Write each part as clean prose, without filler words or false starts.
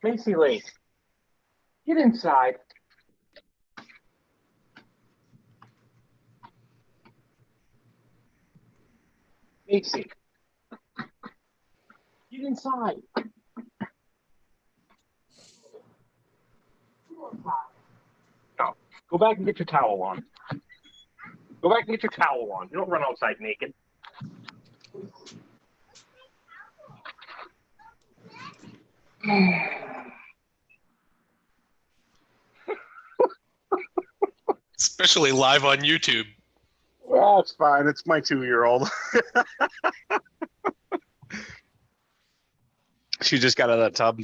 Macy Lake, get inside. Macy, get inside. No, go back and get your towel on. Go back and get your towel on. You don't run outside naked. Especially live on YouTube. Well, it's fine. It's my 2-year-old. She just got out of that tub.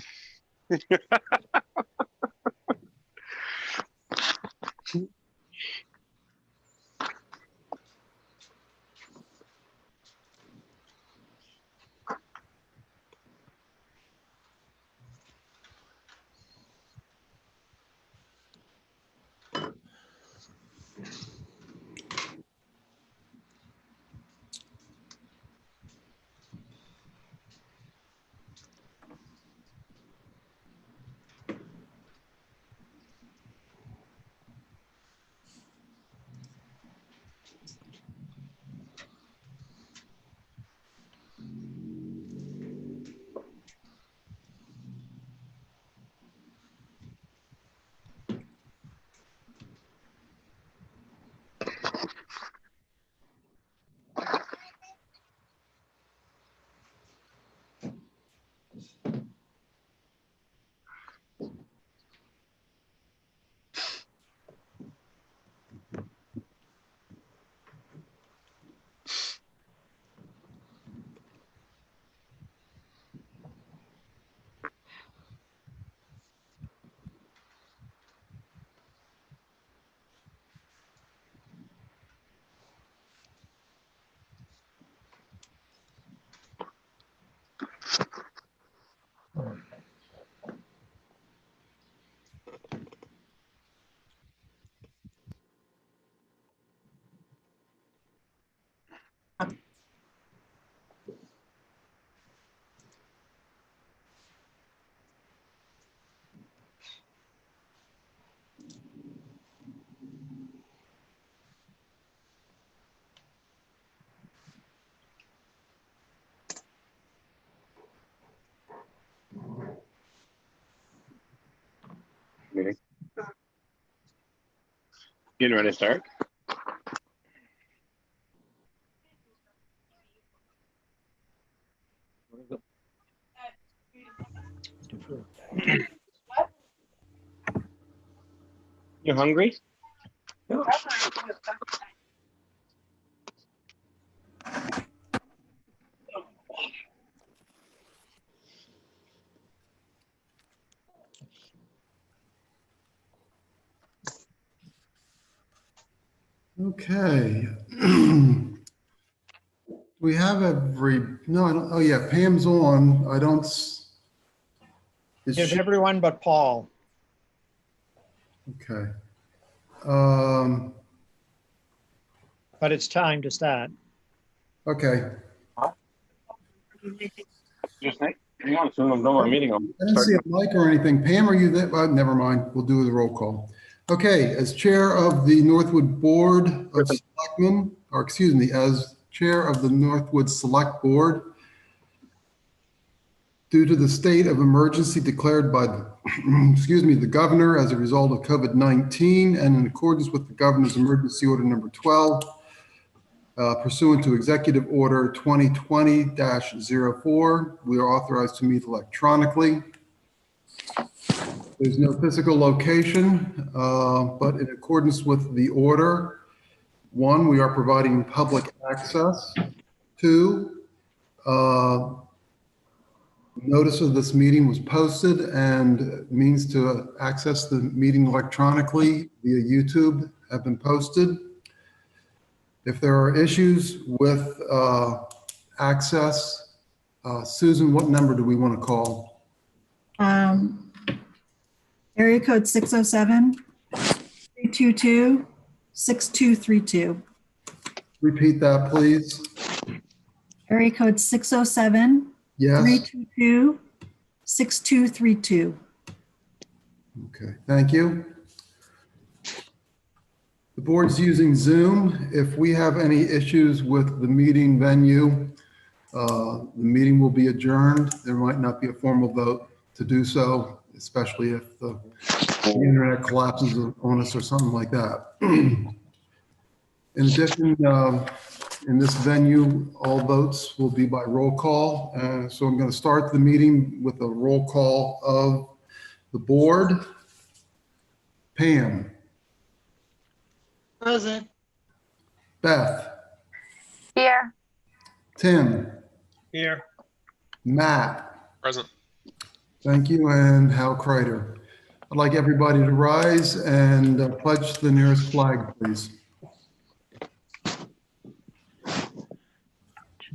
Getting ready to start. You hungry? No. Okay. We have no, I don't, oh yeah, Pam's on. I don't. There's everyone but Paul. Okay. But it's time to start. Okay. Just hang on, soon I'm done with our meeting. I didn't see a mic or anything. Pam, are you there? Never mind. We'll do the roll call. Okay. As chair of the Northwood Board of Selectmen, or excuse me, as chair of the Northwood Select Board, due to the state of emergency declared by the, excuse me, the governor as a result of COVID-19 and in accordance with the governor's emergency order number 12, pursuant to executive order 2020-04, we are authorized to meet electronically. There's no physical location, but in accordance with the order, 1, we are providing public access. 2, notice of this meeting was posted and means to access the meeting electronically via YouTube have been posted. If there are issues with access, Susan, what number do we want to call? Area code 607-322-6232. Repeat that, please. Area code 607 Yes. 322-6232. Okay, thank you. The board's using Zoom. If we have any issues with the meeting venue, the meeting will be adjourned. There might not be a formal vote to do so, especially if the internet collapses on us or something like that. In addition, in this venue, all votes will be by roll call. So I'm going to start the meeting with a roll call of the board. Pam, Present. Beth, Here. Tim, Here. Matt, Present. thank you, and Hal Kreider. I'd like everybody to rise and pledge the nearest flag, please.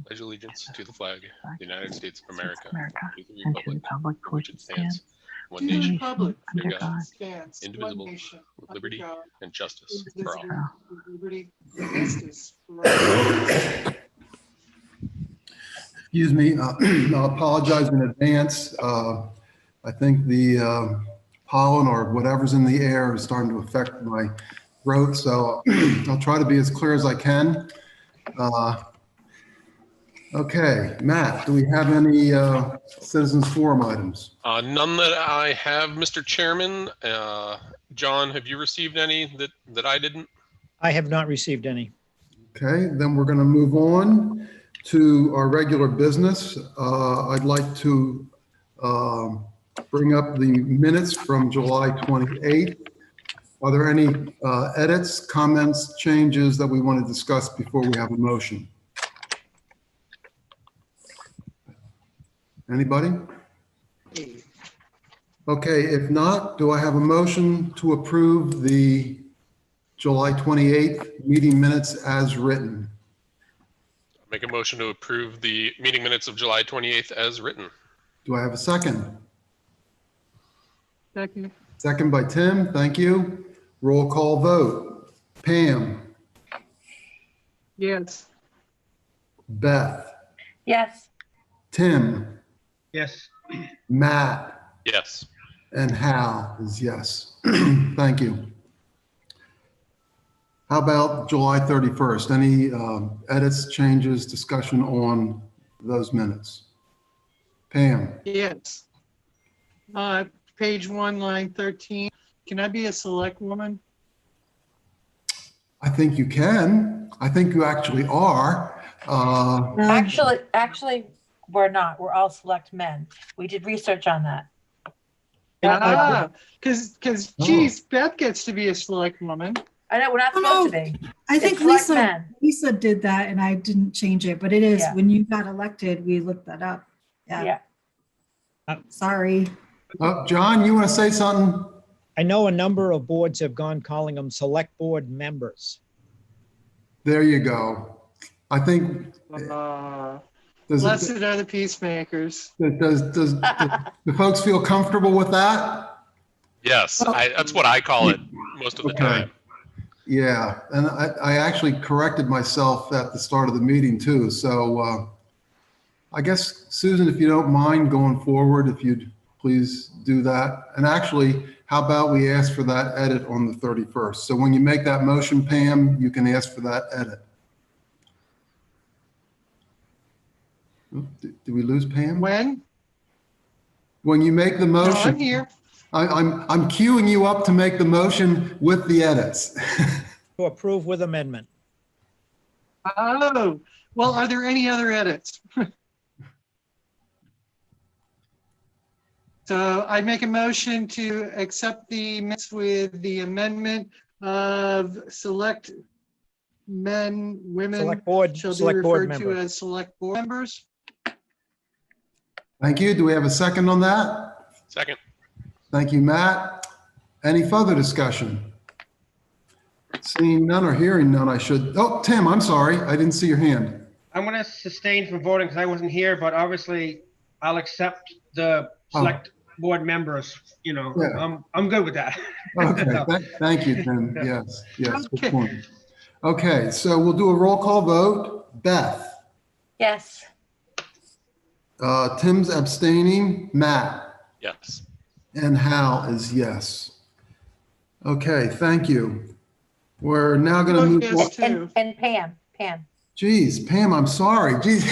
Pledge allegiance to the flag, of the United States of America, to the And to the republic republic for for which which it it stands, stands, one one nation, nation, under under God, God, Stands, indivisible, one nation, with under liberty God, and justice for all. indivisible, with liberty and justice for all. Excuse me, I'll apologize in advance. I think the pollen or whatever's in the air is starting to affect my throat, so I'll try to be as clear as I can. Okay, Matt, do we have any citizens forum items? None that I have, Mr. Chairman. John, have you received any that I didn't? I have not received any. Okay, then we're going to move on to our regular business. I'd like to bring up the minutes from July 28th. Are there any edits, comments, changes that we want to discuss before we have a motion? Anybody? Okay, if not, do I have a motion to approve the July 28th meeting minutes as written? Make a motion to approve the meeting minutes of July 28th as written. Do I have a second? Second, Second by Tim, thank you. Roll call vote. Pam, yes. Beth, yes. Tim, Yes. Matt, Yes. and Hal is yes. Thank you. How about July 31st? Any edits, changes, discussion on those minutes? Pam, Yes. Page 1, line 13. Can I be a select woman? I think you can. I think you actually are. Actually, we're not. We're all select men. We did research on that. Because geez, Beth gets to be a select woman. I know, we're not supposed to be. I think It's select Lisa, men. Lisa did that and I didn't change it, but it is, Yeah. when you got elected, we looked that up. Yeah, Yeah. sorry. Oh, John, you want to say something? I know a number of boards have gone calling them select board members. There you go. I think, Blessed are the peacemakers. does the folks feel comfortable with that? Yes, that's what I call it most of the time. Yeah, and I actually corrected myself at the start of the meeting too. So I guess, Susan, if you don't mind going forward, if you'd please do that. And actually, how about we ask for that edit on the 31st? So when you make that motion, Pam, you can ask for that edit. Did we lose Pam? When? When you make the No, motion. I'm here. I'm queuing you up to make the motion with the edits. To approve with amendment. Oh, well, are there any other edits? So I make a motion to accept the minutes with the amendment of select men, women Select board, shall be select board referred to member. as select board members. Thank you. Do we have a second on that? Second. Thank you, Matt. Any further discussion? Seeing none or hearing none, I should, oh, Tim, I'm sorry. I didn't see your hand. I'm going to sustain from voting because I wasn't here, but obviously I'll accept the select board members. You know, Yeah. I'm good with that. Okay, thank you, Tim. Yes, yes, good point. Okay, so we'll do a roll call vote. Beth, Yes. Tim's abstaining. Matt, Yes. And Hal is yes. Okay, thank you. We're now going to Oh, move yes, on. too. And Pam. Geez, Pam, I'm sorry. Geez.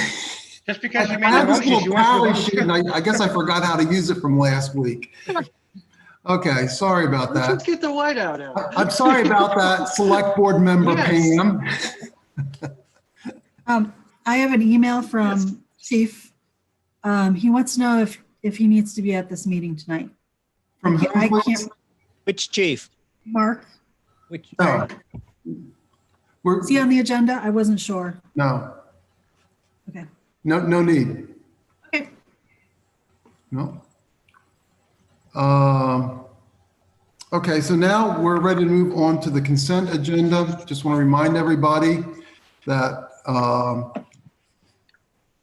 Just because you I made the have this motion, she little wants to tally vote. sheet, and I guess I forgot how to use it from last week. Okay, sorry about Let's that. get the whiteout out. I'm sorry about that, Select Board Member Yes. Pam. I have an email Yes. from Chief. He wants to know if he needs to be at this meeting tonight. From whom, I please? can't, Which chief? Mark, Which? No. We're, is he on the agenda? I wasn't sure. no, Okay. no need. Okay. No. Okay, so now we're ready to move on to the consent agenda. Just want to remind everybody that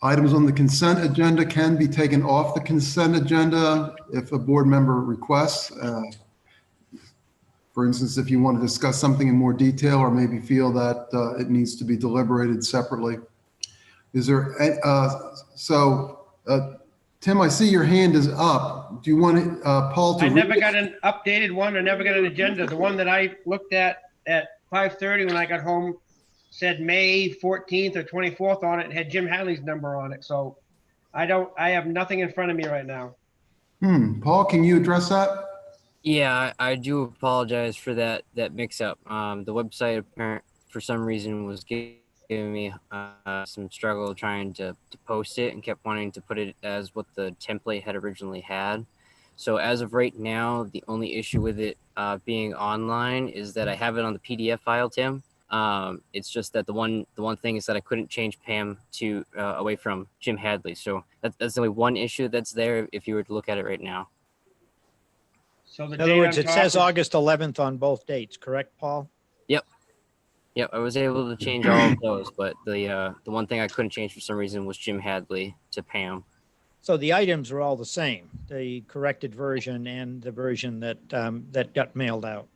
items on the consent agenda can be taken off the consent agenda if a board member requests. For instance, if you want to discuss something in more detail or maybe feel that it needs to be deliberated separately. Is there, Tim, I see your hand is up. Do you want Paul to? I never got an updated one. I never got an agenda. The one that I looked at 5:30 when I got home said May 14th or 24th on it and had Jim Hadley's number on it. So I have nothing in front of me right now. Paul, can you address that? Yeah, I do apologize for that mix up. The website for some reason was giving me some struggle trying to post it and kept wanting to put it as what the template had originally had. So as of right now, the only issue with it being online is that I have it on the PDF file, Tim. It's just that the one thing is that I couldn't change Pam to away from Jim Hadley. So that's only one issue that's there if you were to look at it right now. So the In other date words, on it top says is- August 11th on both dates, correct, Paul? Yep, I was able to change all of those, but the one thing I couldn't change for some reason was Jim Hadley to Pam. So the items are all the same, the corrected version and the version that that got mailed out.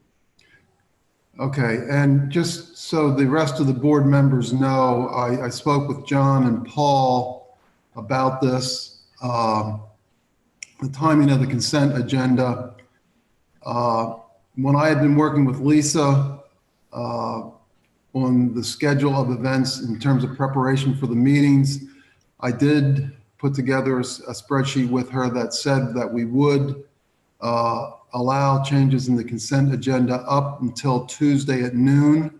Okay, and just so the rest of the board members know, I spoke with John and Paul about this, the timing of the consent agenda. When I had been working with Lisa on the schedule of events in terms of preparation for the meetings, I did put together a spreadsheet with her that said that we would allow changes in the consent agenda up until Tuesday at noon,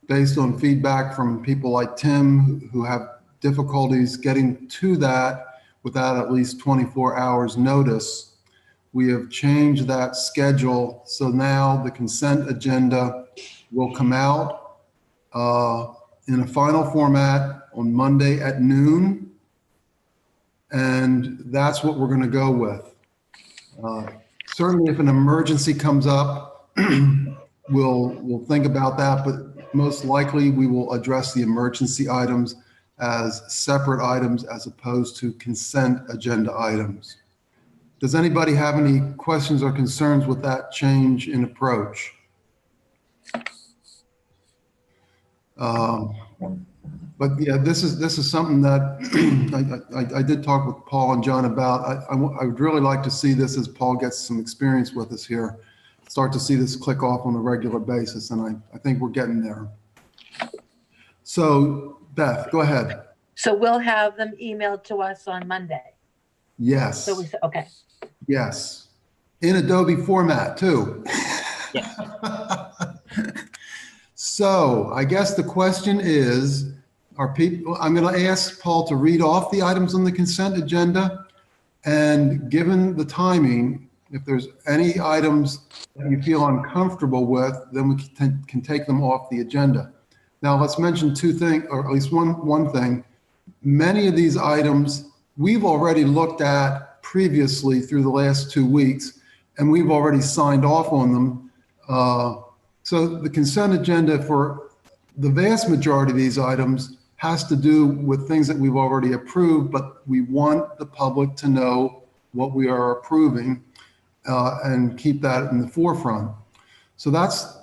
based on feedback from people like Tim who have difficulties getting to that without at least 24 hours notice. We have changed that schedule. So now the consent agenda will come out in a final format on Monday at noon. And that's what we're going to go with. Certainly, if an emergency comes up, we'll think about that, but most likely we will address the emergency items as separate items as opposed to consent agenda items. Does anybody have any questions or concerns with that change in approach? But yeah, this is something that I did talk with Paul and John about. I would really like to see this as Paul gets some experience with us here, start to see this click off on a regular basis, and I think we're getting there. So Beth, go ahead. So we'll have them emailed to us on Monday. Yes. So okay. Yes. In Adobe format too. Yes. So I guess the question is, I'm going to ask Paul to read off the items on the consent agenda. And given the timing, if there's any items that you feel uncomfortable with, then we can take them off the agenda. Now let's mention two things, or at least one thing. Many of these items we've already looked at previously through the last 2 weeks, and we've already signed off on them. So the consent agenda for the vast majority of these items has to do with things that we've already approved, but we want the public to know what we are approving and keep that in the forefront. So that's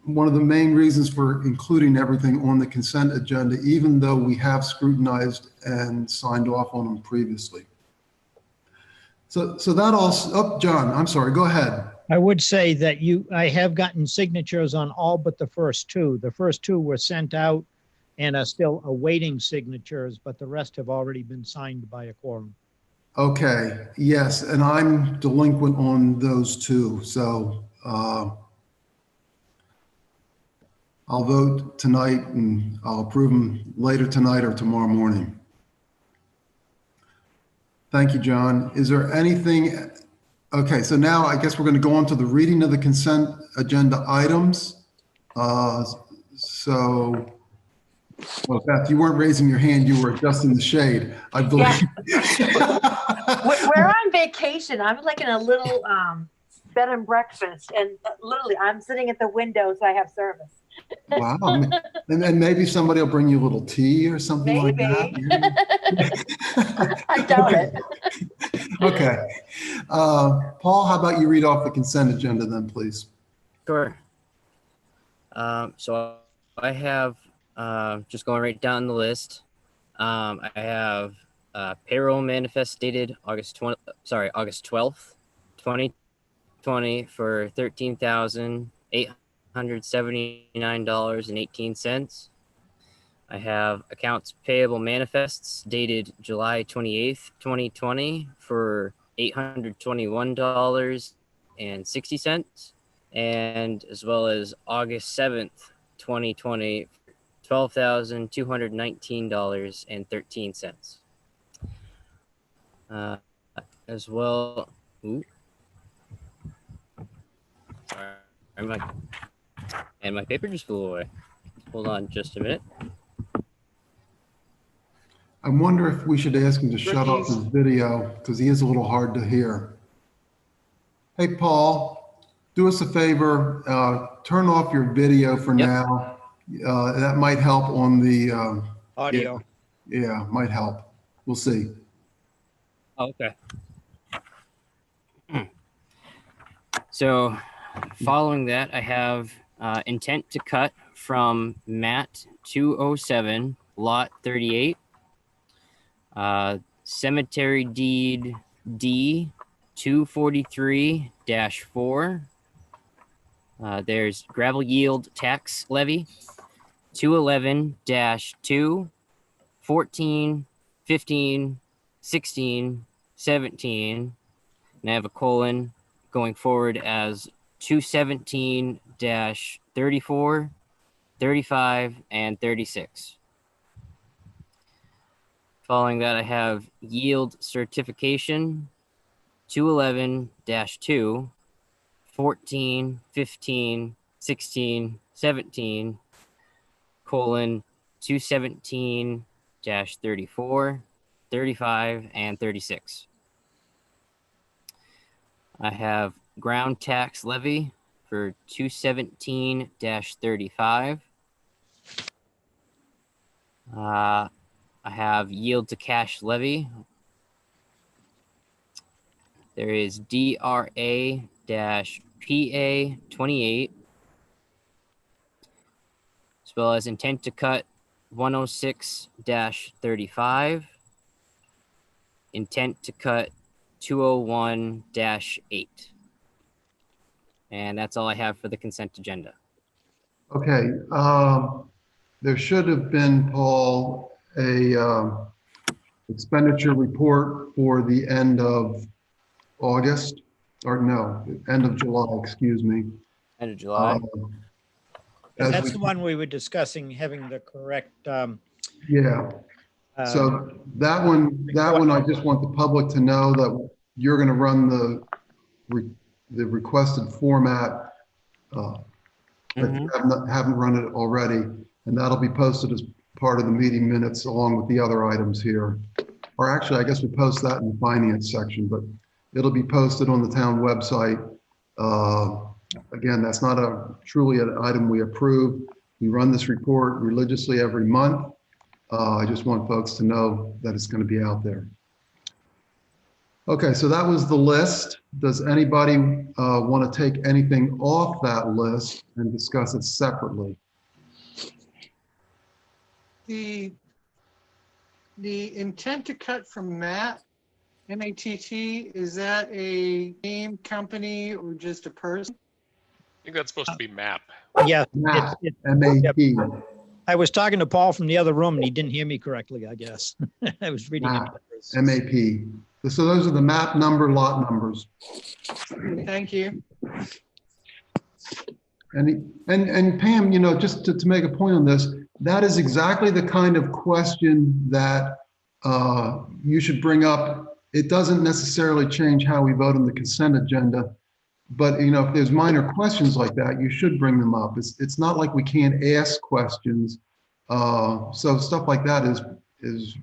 one of the main reasons for including everything on the consent agenda, even though we have scrutinized and signed off on them previously. So that also, oh, John, I'm sorry, go ahead. I would say that I have gotten signatures on all but the first two. The first two were sent out and are still awaiting signatures, but the rest have already been signed by a quorum. Okay, yes, and I'm delinquent on those two, so I'll vote tonight and I'll approve them later tonight or tomorrow morning. Thank you, John. Is there anything? Okay, so now I guess we're going to go on to the reading of the consent agenda items. So, well, Beth, you weren't raising your hand, you were adjusting the shade, I believe. We're on vacation. I'm like in a little bed and breakfast, and literally I'm sitting at the window so I have service. Wow. And then maybe somebody will bring you a little tea or something like that. I doubt it. Okay. Paul, how about you read off the consent agenda then, please? Sure. So I have, just going right down the list. I have payroll manifest dated August 12th, 2020 for $13,879.18. I have accounts payable manifests dated July 28th, 2020 for $821.60. And as well as August 7th, 2020, $12,219.13. As well, sorry, my paper just flew away. Hold on just a minute. I wonder if we should ask him to shut off his video because he is a little hard to hear. Hey, Paul, do us a favor, turn off your video for now. That might help on the audio. Yeah, might help. We'll see. Okay. So following that, I have intent to cut from Matt 207, lot 38. Cemetery deed D 243-4. There's gravel yield tax levy 211-2, 14, 15, 16, 17. And I have a colon going forward as 217-34, 35, and 36. Following that, I have yield certification 211-2, 14, 15, 16, 17, colon 217-34, 35, and 36. I have ground tax levy for 217-35. I have yield to cash levy. There is DRA-PA28, as well as intent to cut 106-35, intent to cut 201-8. And that's all I have for the consent agenda. Okay. There should have been, Paul, a expenditure report for the end of August, or no, end of July, excuse me. End of July. And that's the one we were discussing, having the correct. Yeah. So that one, I just want the public to know that you're going to run the requested format. If you haven't run it already, and that'll be posted as part of the meeting minutes along with the other items here. Or actually, I guess we post that in the finance section, but it'll be posted on the town website. Again, that's not truly an item we approve. We run this report religiously every month. I just want folks to know that it's going to be out there. Okay, so that was the list. Does anybody want to take anything off that list and discuss it separately? The intent to cut from Matt, MATT, is that a name, company, or just a person? I think that's supposed to be map. Yeah, MAP, it's, M-A-P, I was talking to Paul from the other room and he didn't hear me correctly, I guess. I was reading it. MAP, M-A-P. So those are the map number, lot numbers. Thank you. And Pam, just to make a point on this, that is exactly the kind of question that you should bring up. It doesn't necessarily change how we vote on the consent agenda, but if there's minor questions like that, you should bring them up. It's not like we can't ask questions. So stuff like that is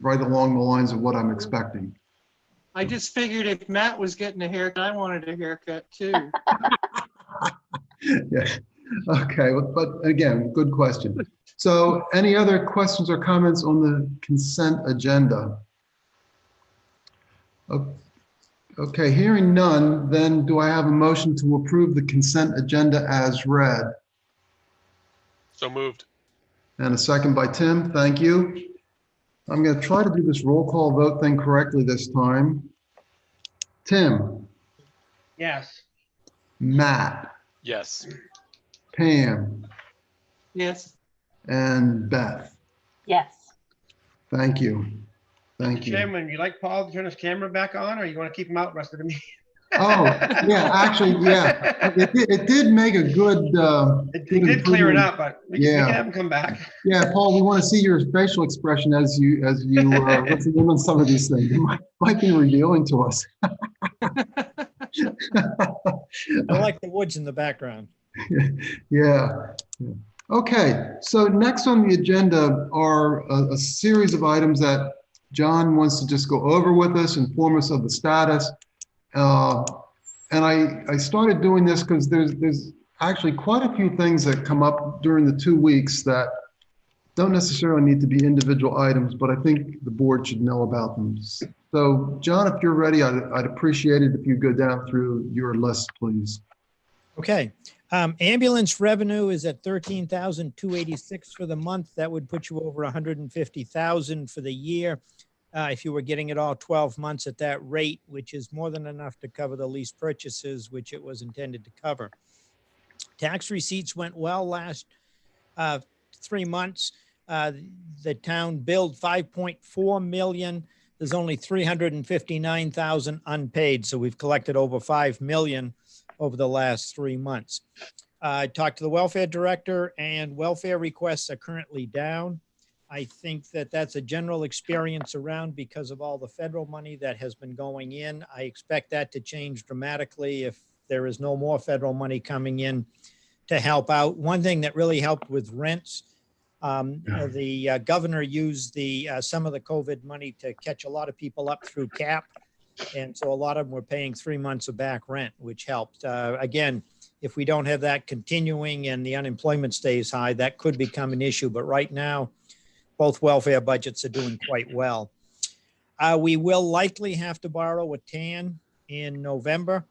right along the lines of what I'm expecting. I just figured if Matt was getting a haircut, I wanted a haircut too. Yeah. Okay. But again, good question. So any other questions or comments on the consent agenda? Okay, hearing none, then do I have a motion to approve the consent agenda as read? So moved. And a second by Tim. Thank you. I'm going to try to do this roll call vote thing correctly this time. Tim, Yes. Matt, Yes. Pam, Yes. and Beth. Yes. Thank you. Thank Mr. you. Chairman, you like Paul to turn his camera back on, or you want to keep him out the rest of the meeting? Oh, yeah, actually, yeah. It did make a good, It good did clear it improvement. up, but we can Yeah. have him come back. Yeah, Paul, we want to see your facial expression as you listen in on some of these things. It might be revealing to us. I like the woods in the background. Yeah. Okay, so next on the agenda are a series of items that John wants to just go over with us, inform us of the status. And I started doing this because there's actually quite a few things that come up during the 2 weeks that don't necessarily need to be individual items, but I think the board should know about them. So John, if you're ready, I'd appreciate it if you go down through your list, please. Okay. Ambulance revenue is at 13,286 for the month. That would put you over 150,000 for the year. If you were getting it all 12 months at that rate, which is more than enough to cover the lease purchases, which it was intended to cover. Tax receipts went well last 3 months. The town billed 5.4 million. There's only 359,000 unpaid. So we've collected over 5 million over the last 3 months. I talked to the welfare director, and welfare requests are currently down. I think that that's a general experience around because of all the federal money that has been going in. I expect that to change dramatically if there is no more federal money coming in to help out. One thing that really helped with rents, the governor used some of the COVID money to catch a lot of people up through CAP. And so a lot of them were paying 3 months of back rent, which helped. Again, if we don't have that continuing and the unemployment stays high, that could become an issue. But right now, both welfare budgets are doing quite well. We will likely have to borrow a TAN in November,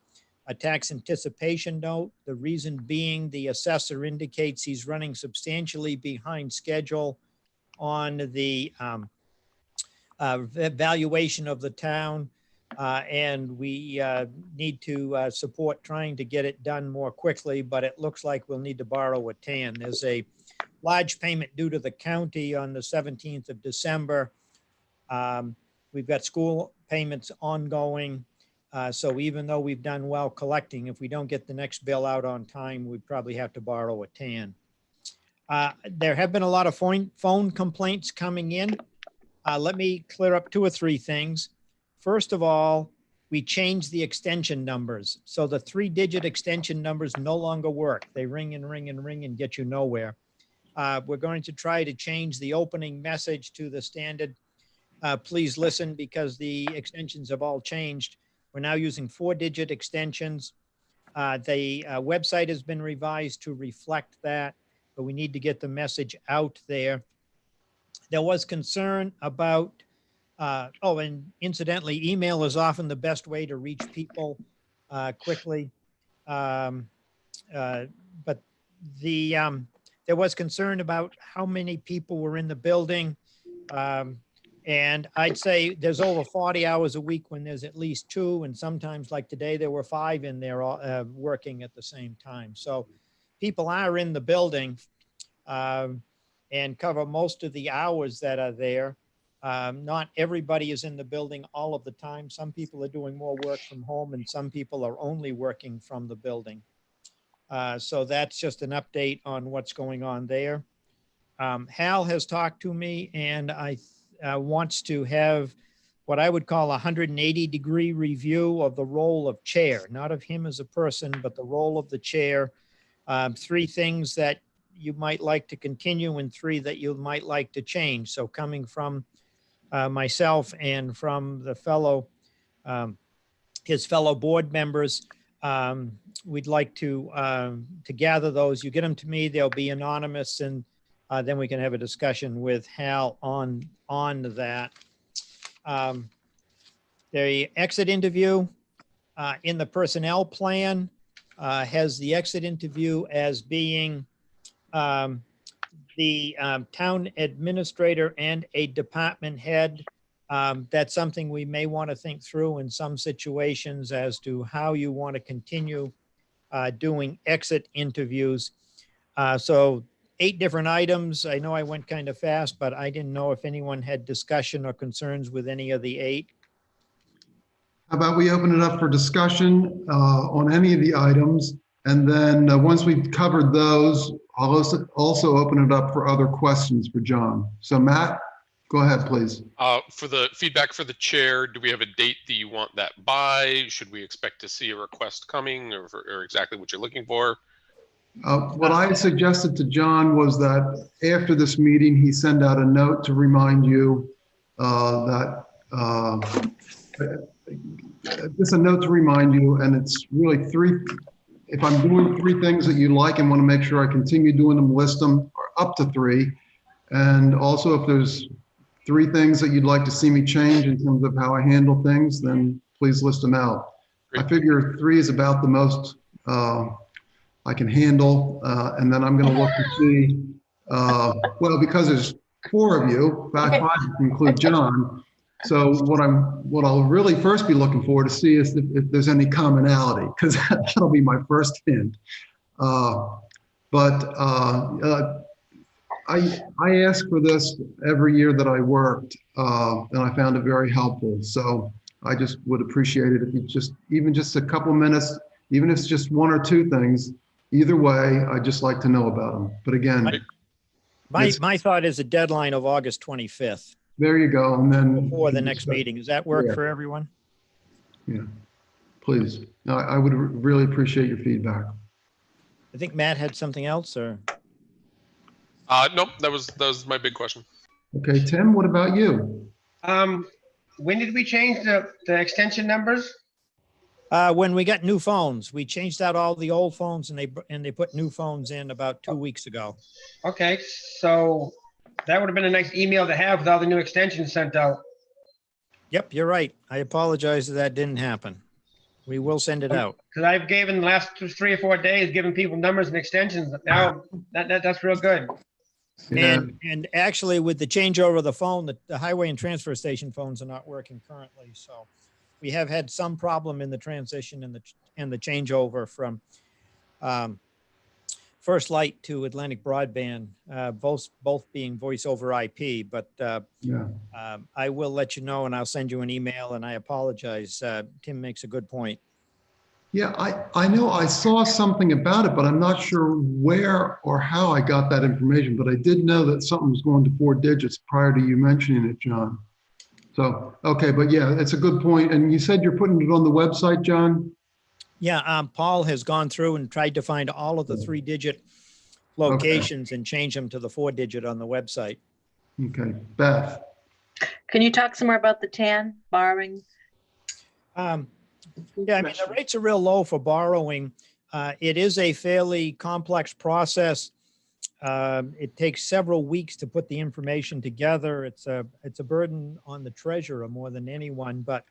a tax anticipation note. The reason being the assessor indicates he's running substantially behind schedule on the valuation of the town. And we need to support trying to get it done more quickly, but it looks like we'll need to borrow a TAN. There's a large payment due to the county on the 17th of December. We've got school payments ongoing. So even though we've done well collecting, if we don't get the next bill out on time, we'd probably have to borrow a TAN. There have been a lot of phone complaints coming in. Let me clear up 2 or 3 things. First of all, we changed the extension numbers. So the 3-digit extension numbers no longer work. They ring and ring and ring and get you nowhere. We're going to try to change the opening message to the standard. Please listen, because the extensions have all changed. We're now using 4-digit extensions. The website has been revised to reflect that, but we need to get the message out there. There was concern about, and incidentally, email is often the best way to reach people quickly. But there was concern about how many people were in the building. And I'd say there's over 40 hours a week when there's at least 2, and sometimes like today, there were 5 in there working at the same time. So people are in the building and cover most of the hours that are there. Not everybody is in the building all of the time. Some people are doing more work from home and some people are only working from the building. So that's just an update on what's going on there. Hal has talked to me and wants to have what I would call a 180-degree review of the role of chair, not of him as a person, but the role of the chair. 3 things that you might like to continue and 3 that you might like to change. So coming from myself and from the his fellow board members, we'd like to gather those. You get them to me, they'll be anonymous, and then we can have a discussion with Hal on that. The exit interview in the personnel plan has the exit interview as being the town administrator and a department head. That's something we may want to think through in some situations as to how you want to continue doing exit interviews. So 8 different items. I know I went kind of fast, but I didn't know if anyone had discussion or concerns with any of the 8. How about we open it up for discussion on any of the items? And then once we've covered those, I'll also open it up for other questions for John. So Matt, go ahead, please. For the feedback for the chair, do we have a date that you want that by? Should we expect to see a request coming or exactly what you're looking for? What I suggested to John was that after this meeting, he send out a note to remind you just a note to remind you, and it's really 3. If I'm doing 3 things that you like and want to make sure I continue doing them, list them, or up to 3. And also if there's 3 things that you'd like to see me change in terms of how I handle things, then please list them out. Great. I figure 3 is about the most I can handle. And then I'm going to look to see, well, because there's 4 of you, about 5 to include John. So what I'll really first be looking for to see is if there's any commonality, because that'll be my first hint. I ask for this every year that I worked, and I found it very helpful. So I just would appreciate it if you even just a couple minutes, even if it's just 1 or 2 things, either way, I'd just like to know about them. But again, my thought is a deadline of August 25th. There you go. And then before the next meeting. Does that work for everyone? Yeah, please. No, I would really appreciate your feedback. I think Matt had something else, or? Nope, that was my big question. Okay, Tim, what about you? When did we change the extension numbers? When we got new phones, we changed out all the old phones and they put new phones in about 2 weeks ago. Okay, so that would have been a nice email to have with all the new extensions sent out. Yep, you're right. I apologize that didn't happen. We will send it out. Because I've given the last 3 or 4 days, giving people numbers and extensions. Now that's real good. Yeah. And actually with the changeover of the phone, the highway and transfer station phones are not working currently. So we have had some problem in the transition and the changeover from First Light to Atlantic Broadband, both being voice over IP. But I will let you know, and I'll send you an email. And I apologize. Tim makes a good point. Yeah, I know I saw something about it, but I'm not sure where or how I got that information. But I did know that something was going to 4 digits prior to you mentioning it, John. So, okay, but yeah, it's a good point. And you said you're putting it on the website, John? Yeah, Paul has gone through and tried to find all of the 3-digit locations and change them to the 4-digit on the website. Okay, Beth. Can you talk some more about the TAN borrowing? Yeah, I mean, the rates are real low for borrowing. It is a fairly complex process. It takes several weeks to put the information together. It's a burden on the treasurer more than anyone, but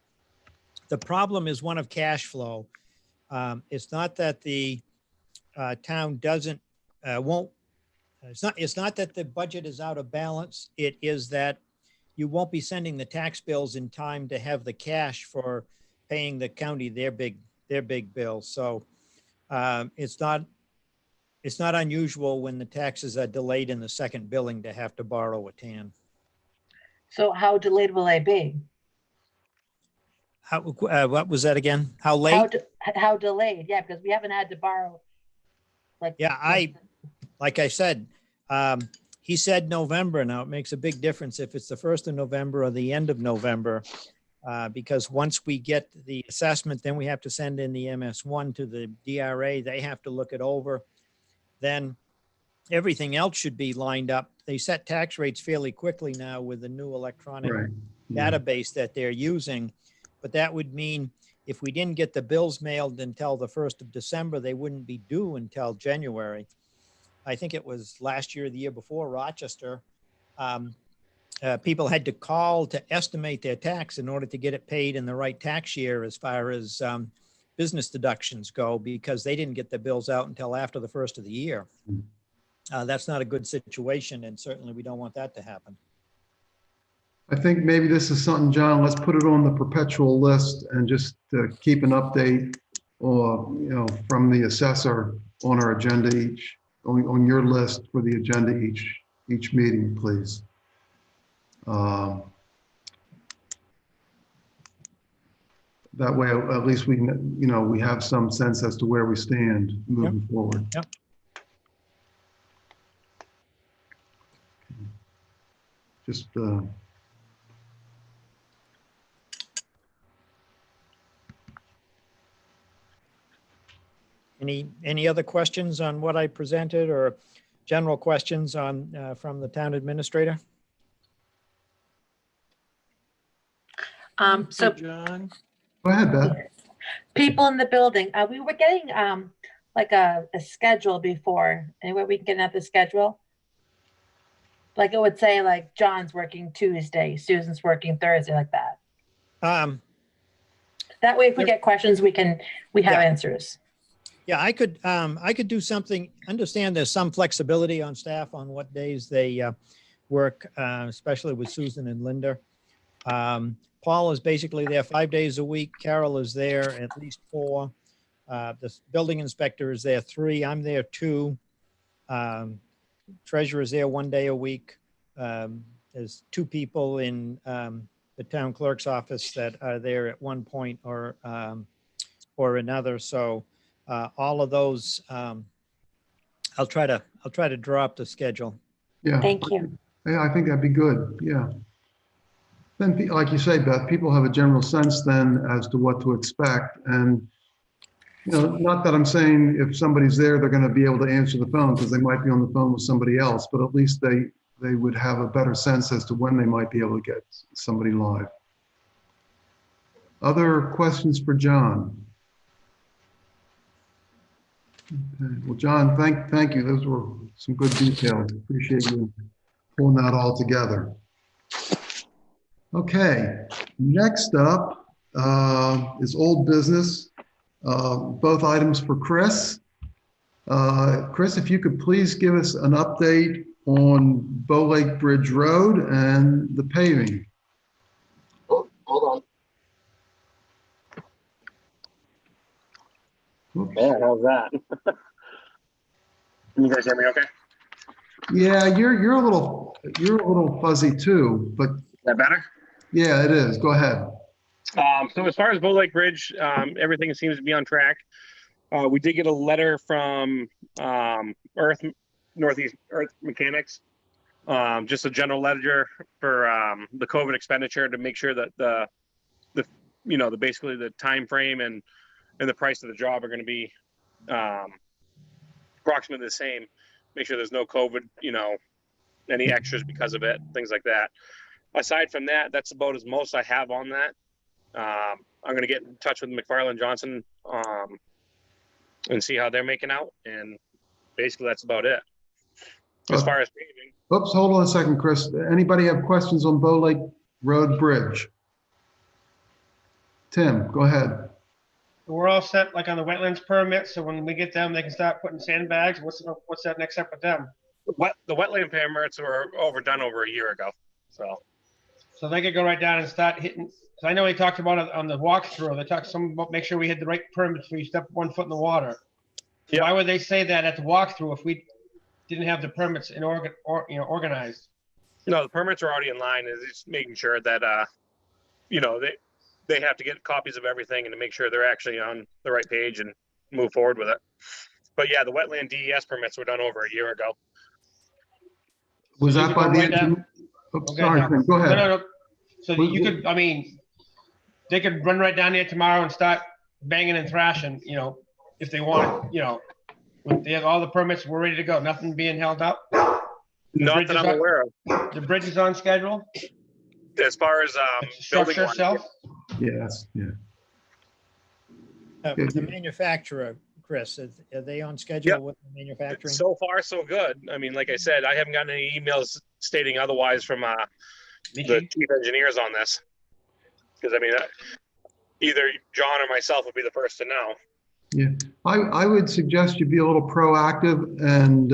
the problem is one of cash flow. It's not that the town it's not that the budget is out of balance. It is that you won't be sending the tax bills in time to have the cash for paying the county their big bills. So it's not unusual when the taxes are delayed in the second billing to have to borrow a TAN. So how delayed will they be? What was that again? How late? How delayed? Yeah, because we haven't had to borrow. Like Yeah, like I said, he said November. Now it makes a big difference if it's the 1st of November or the end of November, because once we get the assessment, then we have to send in the MS1 to the DRA. They have to look it over. Then everything else should be lined up. They set tax rates fairly quickly now with the new electronic Right. Yeah. database that they're using. But that would mean if we didn't get the bills mailed until the 1st of December, they wouldn't be due until January. I think it was last year, the year before, Rochester. People had to call to estimate their tax in order to get it paid in the right tax year as far as business deductions go, because they didn't get the bills out until after the 1st of the year. That's not a good situation, and certainly we don't want that to happen. I think maybe this is something, John, let's put it on the perpetual list and just keep an update or, from the assessor on our agenda on your list for the agenda each meeting, please. That way, at least we have some sense as to where we stand moving forward. Yep. Just Any other questions on what I presented, or general questions on from the town administrator? So John. go ahead, Beth. people in the building, we were getting like a schedule before. Anyway, we can get another schedule. Like it would say like John's working Tuesday, Susan's working Thursday, like that. That way, if we get questions, we have answers. Yeah, I could do something. Understand there's some flexibility on staff on what days they work, especially with Susan and Linda. Paul is basically there 5 days a week. Carol is there at least 4. The building inspector is there 3. I'm there 2. Treasurer is there 1 day a week. There's 2 people in the town clerk's office that are there at one point or another. So all of those, I'll try to draw up the schedule. Yeah. Thank you. Yeah, I think that'd be good. Yeah. Then, like you say, Beth, people have a general sense then as to what to expect. And, not that I'm saying if somebody's there, they're going to be able to answer the phone, because they might be on the phone with somebody else, but at least they would have a better sense as to when they might be able to get somebody live. Other questions for John? Okay. Well, John, thank you. Those were some good details. Appreciate you pulling that all together. Okay, next up is old business. Both items for Chris. Chris, if you could please give us an update on Bow Lake Bridge Road and the paving. Oh, hold on. Oops. Yeah, how's that? Can you guys hear me okay? Yeah, you're a little fuzzy too, but Is that better? yeah, it is. Go ahead. So as far as Bow Lake Bridge, everything seems to be on track. We did get a letter from Northeast Earth Mechanics, just a general ledger for the COVID expenditure to make sure that the basically the time frame and the price of the job are going to be approximately the same. Make sure there's no COVID, any extras because of it, things like that. Aside from that, that's about as most I have on that. I'm going to get in touch with McFarland Johnson and see how they're making out. And basically that's about it. As far as paving. Oops, hold on a second, Chris. Anybody have questions on Bow Lake Road Bridge? Tim, go ahead. We're all set, like on the wetlands permit, so when we get them, they can start putting sandbags. What's that next step with them? The wetland permits were overdone over a year ago. So So they could go right down and start hitting. So I know they talked about it on the walkthrough. They talked some about make sure we had the right permits before you step 1 foot in the water. Yep. Why would they say that at the walkthrough if we didn't have the permits organized? No, the permits are already in line. Is just making sure that they have to get copies of everything and to make sure they're actually on the right page and move forward with it. But yeah, the wetland DES permits were done over a year ago. Was So you that could by go the right down- engineer? Oh, Okay, sorry, now. Tim, go ahead. No. So you could, I mean, they could run right down there tomorrow and start banging and thrashing, if they want, when they have all the permits, we're ready to go. Nothing being held up. Not bridge that is I'm on- aware of. The bridge is on schedule. As far as The building structure one, itself. Yes, yeah. The manufacturer, Chris, are they on schedule Yep. with the manufacturing? so far so good. I mean, like I said, I haven't gotten any emails stating otherwise from the chief engineers on this. Because I mean, either John or myself would be the first to know. Yeah, I would suggest you be a little proactive and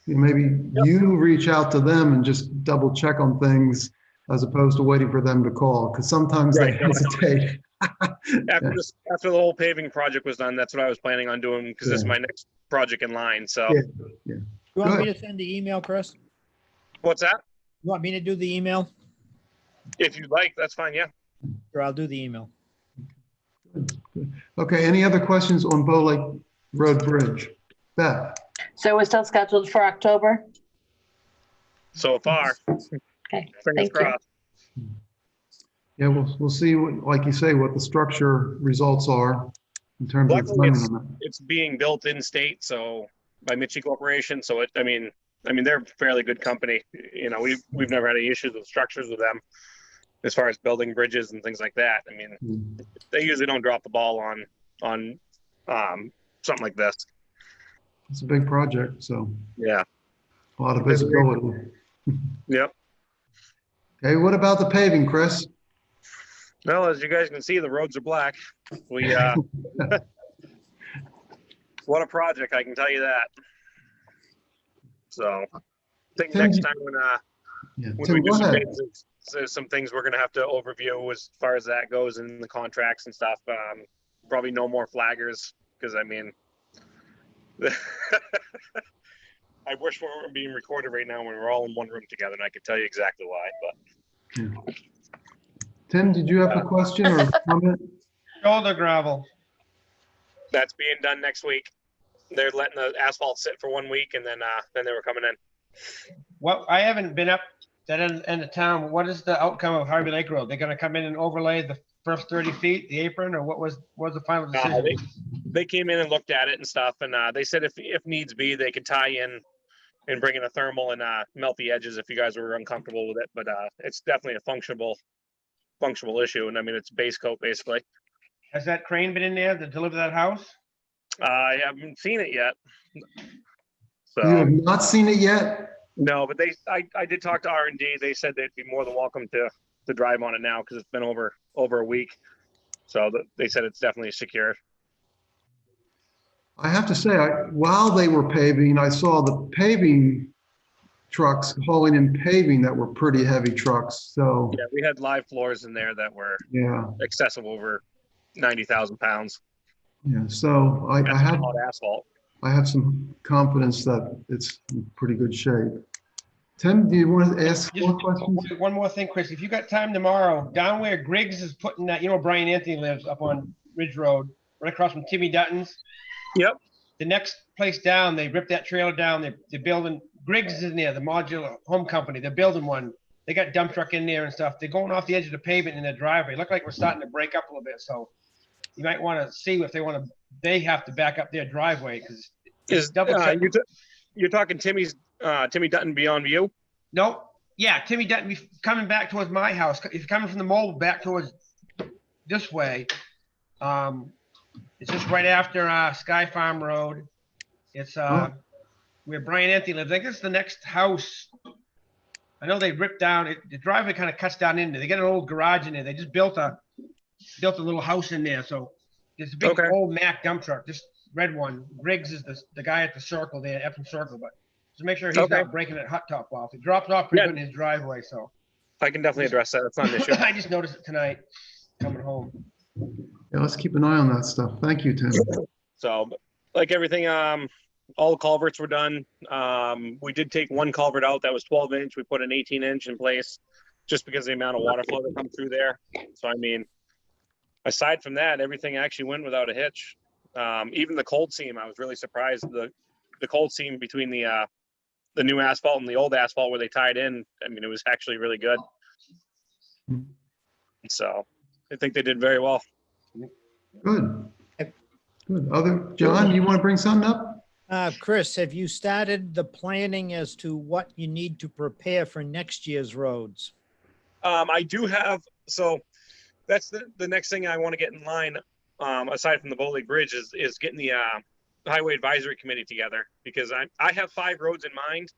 maybe you reach out to them and just double check on things as opposed to waiting for them to call, because sometimes they Right. hesitate. After the whole paving project was done, that's what I was planning on doing because this is my next project in line. So Yeah. You want me Good. to send the email, Chris? what's that? You want me to do the email? If you'd like, that's fine. Yeah. Or I'll do the email. Okay, any other questions on Bow Lake Road Bridge? Beth? So we're still scheduled for October? So far, Okay, fingers thank you. crossed. Yeah, we'll see, like you say, what the structure results are in terms of Luckily, timing on that. it's being built in state, so by Mitchie Corporation. So I mean, they're a fairly good company. We've never had any issues with structures with them as far as building bridges and things like that. I mean, they usually don't drop the ball on something like this. It's a big project, so Yeah. a lot of visibility. Yep. Okay, what about the paving, Chris? Well, as you guys can see, the roads are black. We what a project, I can tell you that. So I think Tim, next time when Tim, we go do some ahead. things, there's some things we're gonna have to overview as far as that goes in the contracts and stuff. Probably no more flaggers, because I mean I wish we weren't being recorded right now when we're all in one room together, and I could tell you exactly why, but Tim, did you have a question or comment? Shoulder gravel. that's being done next week. They're letting the asphalt sit for 1 week, and then they were coming in. What, I haven't been up that end of town. What is the outcome of Harvey Lake Road? They're gonna come in and overlay the first 30 feet, the apron, or what was the final decision? They came in and looked at it and stuff, and they said if needs be, they could tie in and bring in a thermal and melt the edges if you guys were uncomfortable with it. But it's definitely a functional issue, and I mean it's base coat basically. Has that crane been in there to deliver that house? I haven't seen it yet. You have So not seen it yet? no, but I did talk to R&D. They said they'd be more than welcome to drive on it now because it's been over a week. So they said it's definitely secure. I have to say, while they were paving, I saw the paving trucks hauling in paving that were pretty heavy trucks. So, Yeah, we had live floors in there that were yeah, excessive over 90,000 pounds. yeah. So I That's have, hot asphalt. I have some confidence that it's in pretty good shape. Tim, do you want to ask more questions? One more thing, Chris. If you got time tomorrow, down where Griggs is putting that, Brian Anthony lives up on Ridge Road, right across from Timmy Dutton's. Yep. The next place down, they ripped that trailer down. They're building, Griggs is in there, the modular home company. They're building one. They got dump truck in there and stuff. They're going off the edge of the pavement in their driveway. Look like we're starting to break up a little bit. So you might want to see if they have to back up their driveway because Is double check. you're talking Timmy Dutton Beyond View? Nope. Yeah, Timmy Dutton coming back towards my house. If you're coming from the mall back towards this way, it's just right after Sky Farm Road. It's where Brian Anthony lives. I think it's the next house. I know they ripped down the driveway, kind of cuts down in there. They got an old garage in there. They just built a little house in there. So there's a big old Mack dump truck, just red one. Griggs is the guy at the circle there, Effing Circle, but just make sure he's not breaking that hot top off. It drops off pretty good in his driveway. So I can definitely address that. That's not an issue. I just noticed it tonight coming home. Yeah, let's keep an eye on that stuff. Thank you, Tim. So, like everything, all the culverts were done. We did take one culvert out that was 12-inch. We put an 18-inch in place just because of the amount of water flow that come through there. So, I mean, aside from that, everything actually went without a hitch. Even the cold seam, I was really surprised. The cold seam between the new asphalt and the old asphalt where they tied in, I mean, it was actually really good. So I think they did very well. Good. Good. John, you want to bring something up? Chris, have you started the planning as to what you need to prepare for next year's roads? I do have, so that's the next thing I want to get in line, aside from the Bow Lake Bridge, is getting the Highway Advisory Committee together, because I have 5 roads in mind.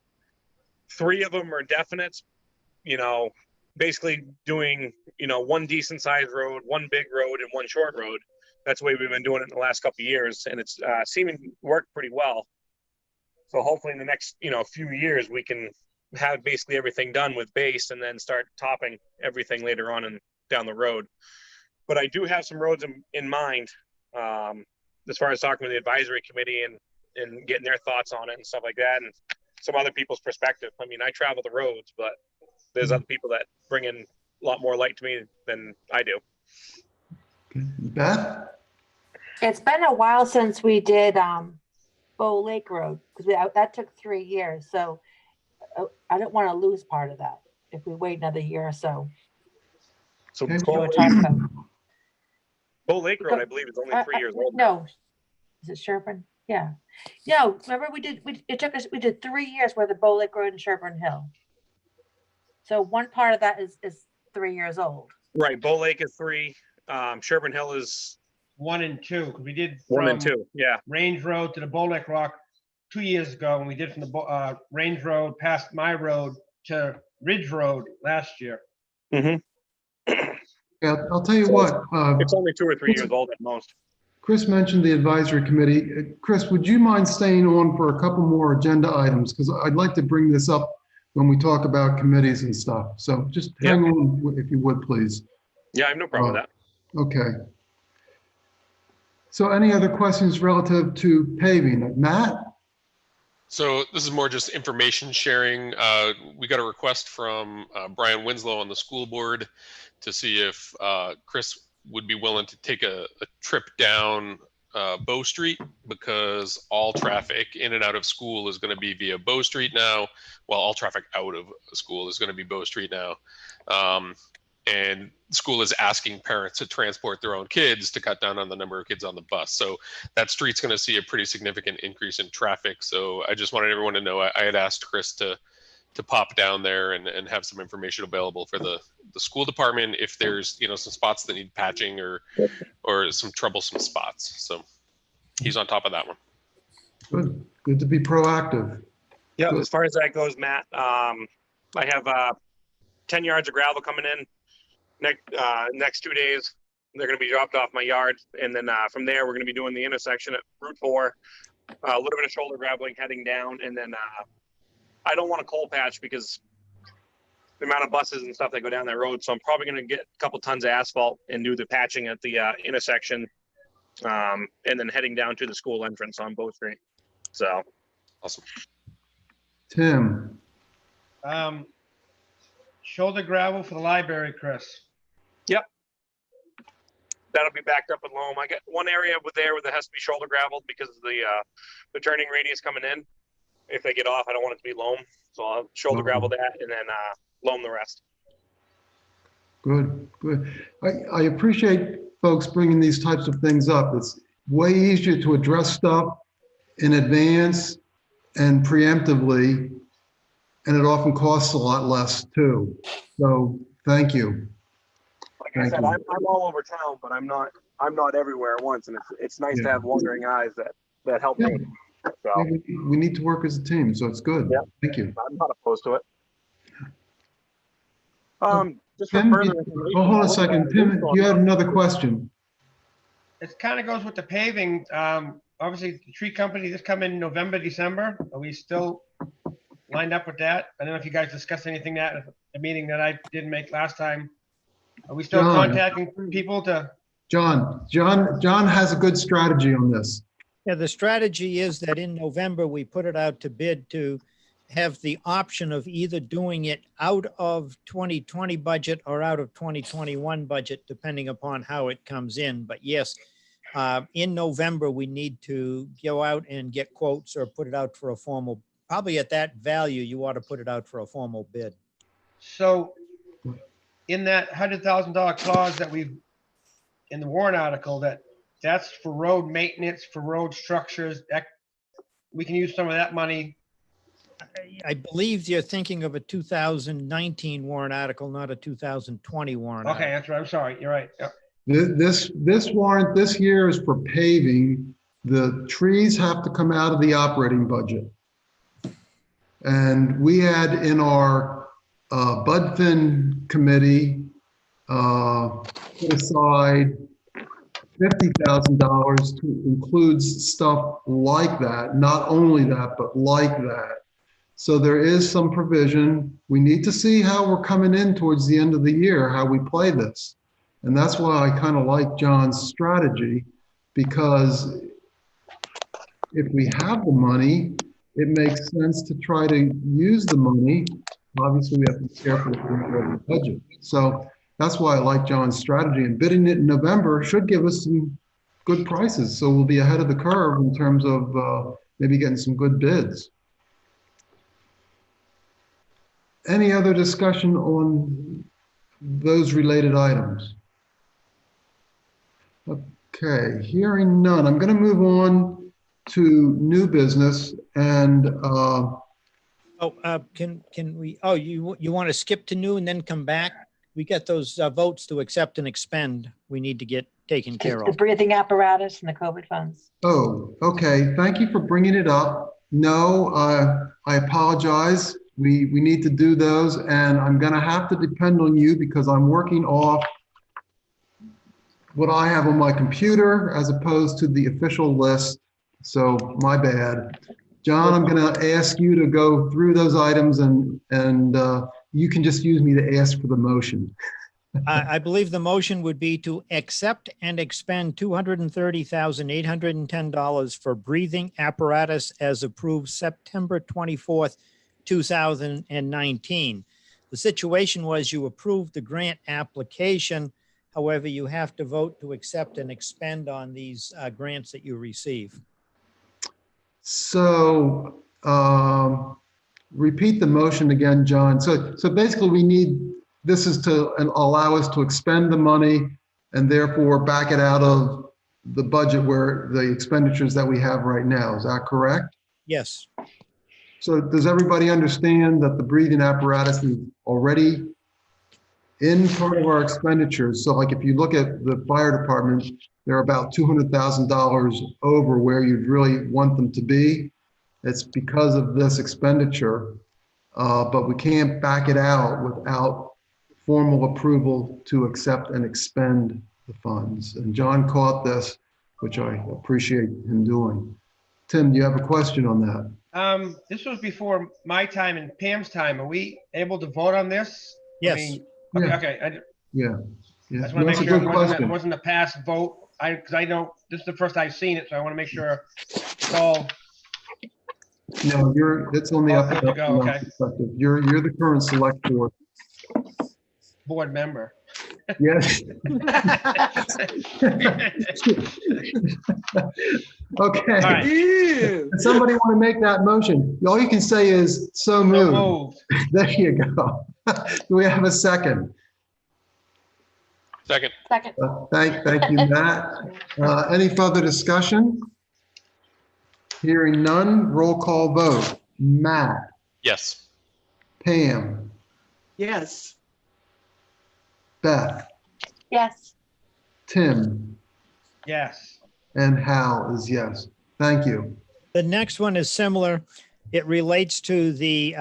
3 of them are definites, basically doing, one decent sized road, 1 big road, and 1 short road. That's the way we've been doing it in the last couple of years, and it's seeming to work pretty well. So hopefully in the next, few years, we can have basically everything done with base and then start topping everything later on and down the road. But I do have some roads in mind, as far as talking with the advisory committee and getting their thoughts on it and stuff like that, and some other people's perspective. I mean, I travel the roads, but there's other people that bring in a lot more light to me than I do. Okay. Beth? It's been a while since we did Bow Lake Road, because that took 3 years. So I don't want to lose part of that if we wait another year or so. So Okay. Bow Lake Road, I believe, is only 3 years old. No, is it Sherburne? Yeah. No, remember we did 3 years worth of Bow Lake Road and Sherburne Hill. So one part of that is 3 years old. Right. Bow Lake is 3. Sherburne Hill is 1 and 2. We did 1 and 2. Yeah. Range Road to the Bow Lake Rock 2 years ago, and we did from the Range Road past my road to Ridge Road last year. Mm-hmm. Yeah, I'll tell you what. It's only 2 or 3 years old at most. Chris mentioned the advisory committee. Chris, would you mind staying on for a couple more agenda items? Because I'd like to bring this up when we talk about committees and stuff. So just hang on if you would, please. Yeah, I have no problem with that. Okay. So any other questions relative to paving? Matt? So this is more just information sharing. We got a request from Brian Winslow on the school board to see if Chris would be willing to take a trip down Bow Street, because all traffic in and out of school is going to be via Bow Street now. Well, all traffic out of school is going to be Bow Street now. And school is asking parents to transport their own kids to cut down on the number of kids on the bus. So that street's going to see a pretty significant increase in traffic. So I just wanted everyone to know I had asked Chris to pop down there and have some information available for the school department if there's some spots that need patching or some troublesome spots. So he's on top of that one. Good to be proactive. Yeah, Good. as far as that goes, Matt, I have 10 yards of gravel coming in next 2 days. They're going to be dropped off my yard, and then from there we're going to be doing the intersection at Route 4, a little bit of shoulder graveling heading down, and then I don't want a coal patch because the amount of buses and stuff that go down that road. So I'm probably going to get a couple tons of asphalt and do the patching at the intersection, and then heading down to the school entrance on Bow Street. So awesome. Tim? Shoulder gravel for the library, Chris. Yep. That'll be backed up with loam. I got one area there that has to be shoulder gravel because of the turning radius coming in. If they get off, I don't want it to be loam. So I'll shoulder gravel that and then loam the rest. Good. I appreciate folks bringing these types of things up. It's way easier to address stuff in advance and preemptively, and it often costs a lot less too. So thank you. Like I said, I'm all over town, but I'm not everywhere at once, and it's nice to have wandering eyes that help me. So we need to work as a team, so it's good. Yeah. Thank you. I'm not opposed to it. Just for Tim, further information. hold on a second. Tim, you had another question. It kind of goes with the paving. Obviously, the tree company just come in November, December. Are we still lined up with that? I don't know if you guys discussed anything that at the meeting that I didn't make last time. Are we still John. contacting people to? John has a good strategy on this. Yeah, the strategy is that in November, we put it out to bid to have the option of either doing it out of 2020 budget or out of 2021 budget, depending upon how it comes in. But yes, in November, we need to go out and get quotes or put it out for a formal, probably at that value, you ought to put it out for a formal bid. So in that $100,000 clause that we've, in the warrant article, that's for road maintenance, for road structures, that we can use some of that money. I believe you're thinking of a 2019 warrant article, not a 2020 warrant. Okay, article. that's right. I'm sorry. You're right. Yep. This warrant this year is for paving. The trees have to come out of the operating budget. And we had in our BudFin committee put aside $50,000 to include stuff like that, not only that, but like that. So there is some provision. We need to see how we're coming in towards the end of the year, how we play this. And that's why I kind of like John's strategy, because if we have the money, it makes sense to try to use the money. Obviously, we have to be careful with the budget. So that's why I like John's strategy, and bidding it in November should give us some good prices. So we'll be ahead of the curve in terms of maybe getting some good bids. Any other discussion on those related items? Okay, hearing none. I'm going to move on to new business and can we, you want to skip to new and then come back? We got those votes to accept and expend. We need to get taken care The of. breathing apparatus and the COVID funds. oh, okay. Thank you for bringing it up. No, I apologize. We need to do those, and I'm going to have to depend on you because I'm working off what I have on my computer as opposed to the official list. So my bad. John, I'm going to ask you to go through those items, and you can just use me to ask for the motion. I believe the motion would be to accept and expend $230,810 for breathing apparatus as approved September 24th, 2019. The situation was you approved the grant application. However, you have to vote to accept and expend on these grants that you receive. So repeat the motion again, John. So basically we need, this is to allow us to expend the money and therefore back it out of the budget where the expenditures that we have right now. Is that correct? Yes. So does everybody understand that the breathing apparatus is already in part of our expenditures? So like if you look at the fire department, they're about $200,000 over where you'd really want them to be. It's because of this expenditure, but we can't back it out without formal approval to accept and expend the funds. And John caught this, which I appreciate him doing. Tim, do you have a question on that? This was before my time and Pam's time. Are we able to vote on this? Yes. I mean, okay, Yeah. okay. Yeah. I just want to That's make a sure good it question. wasn't a past vote. Because I know this is the first I've seen it, so I want to make sure it's all. No, it's on the Oh, up and good to up. go, and up okay. perspective. You're the current select board. Board member. Yes. Okay. All right. Does somebody want to make that motion? All you can say is so So moved. moved. There you go. Do we have a second? Second. Second. Thank you, Matt. Any further discussion? Hearing none, roll call vote. Matt, Yes. Pam, Yes. Beth, Yes. Tim, Yes. and Hal is yes. Thank you. The next one is similar. It relates to the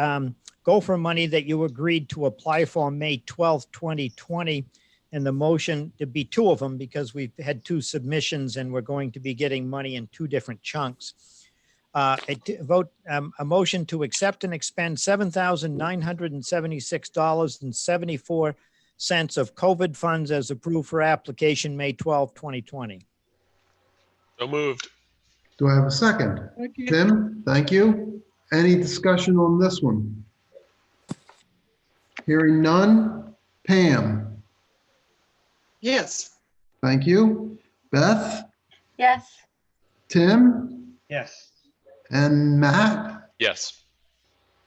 gopher money that you agreed to apply for May 12th, 2020. And the motion to be two of them because we've had two submissions and we're going to be getting money in two different chunks. A motion to accept and expend $7,976.74 of COVID funds as approved for application May 12, 2020. So moved. Do I have a second? Thank you. Tim, thank you. Any discussion on this one? Hearing none. Pam, Yes. thank you. Beth, Yes. Tim, Yes. and Matt, Yes.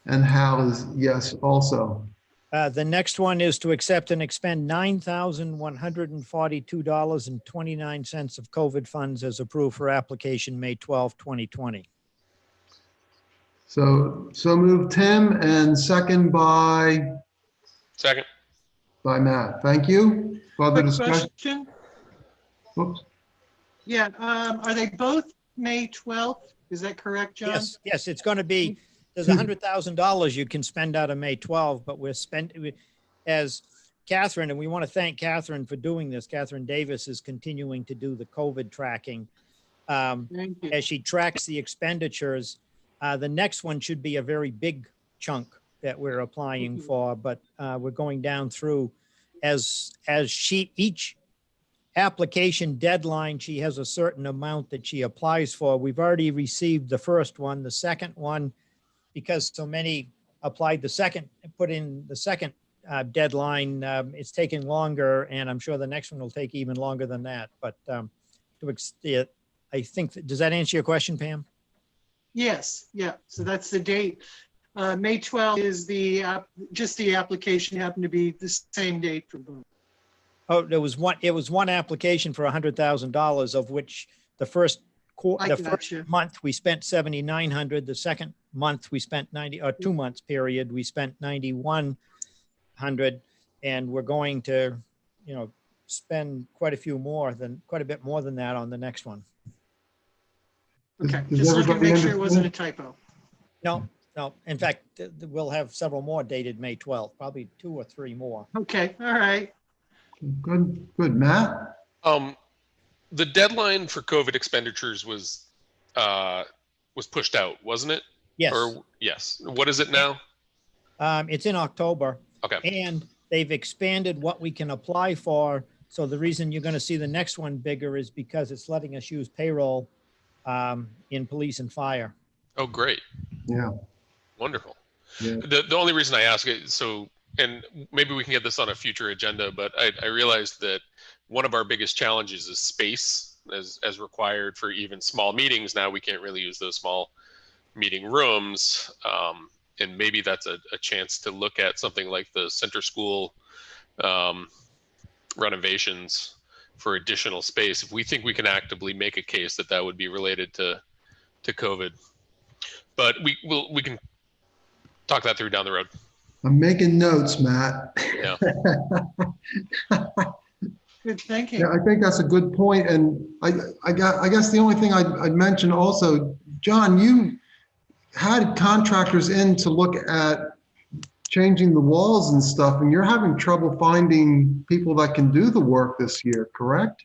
and Hal is yes also. The next one is to accept and expend $9,142.29 of COVID funds as approved for application May 12, 2020. So moved Tim and second by Second. Matt. Thank you. Further Quick discussion? question. Whoops. Yeah, are they both May 12th? Is that correct, John? Yes, it's going to be, there's $100,000 you can spend out of May 12, but as Catherine, and we want to thank Catherine for doing this. Catherine Davis is continuing to do the COVID tracking. Thank you. As she tracks the expenditures, the next one should be a very big chunk that we're applying for, but we're going down through as each application deadline, she has a certain amount that she applies for. We've already received the first one. The second one, because so many applied put in the second deadline, it's taking longer, and I'm sure the next one will take even longer than that. But I think, does that answer your question, Pam? Yes, yeah. So that's the date. May 12th is just the application happened to be the same date for both. Oh, it was one application for $100,000, of which the first month we spent 7,900. The second month we spent 90, or 2 months period, we spent 9,100, and we're going to, spend quite a bit more than that on the next one. Okay, Does just looking to make sure it wasn't a understand? typo. No. In fact, we'll have several more dated May 12th, probably 2 or 3 more. Okay, all right. Good, Matt. The deadline for COVID expenditures was pushed out, wasn't it? Yes. Yes. What is it now? It's in October. Okay. And they've expanded what we can apply for. So the reason you're going to see the next one bigger is because it's letting us use payroll in police and fire. Oh, great. Yeah. Wonderful. Yeah. The only reason I ask it, and maybe we can get this on a future agenda, but I realized that one of our biggest challenges is space as required for even small meetings. Now we can't really use those small meeting rooms. And maybe that's a chance to look at something like the center school renovations for additional space. If we think we can actively make a case that would be related to COVID, but we can talk that through down the road. I'm making notes, Matt. Yeah. Good thinking. Yeah, I think that's a good point. And I guess the only thing I'd mention also, John, you had contractors in to look at changing the walls and stuff, and you're having trouble finding people that can do the work this year, correct?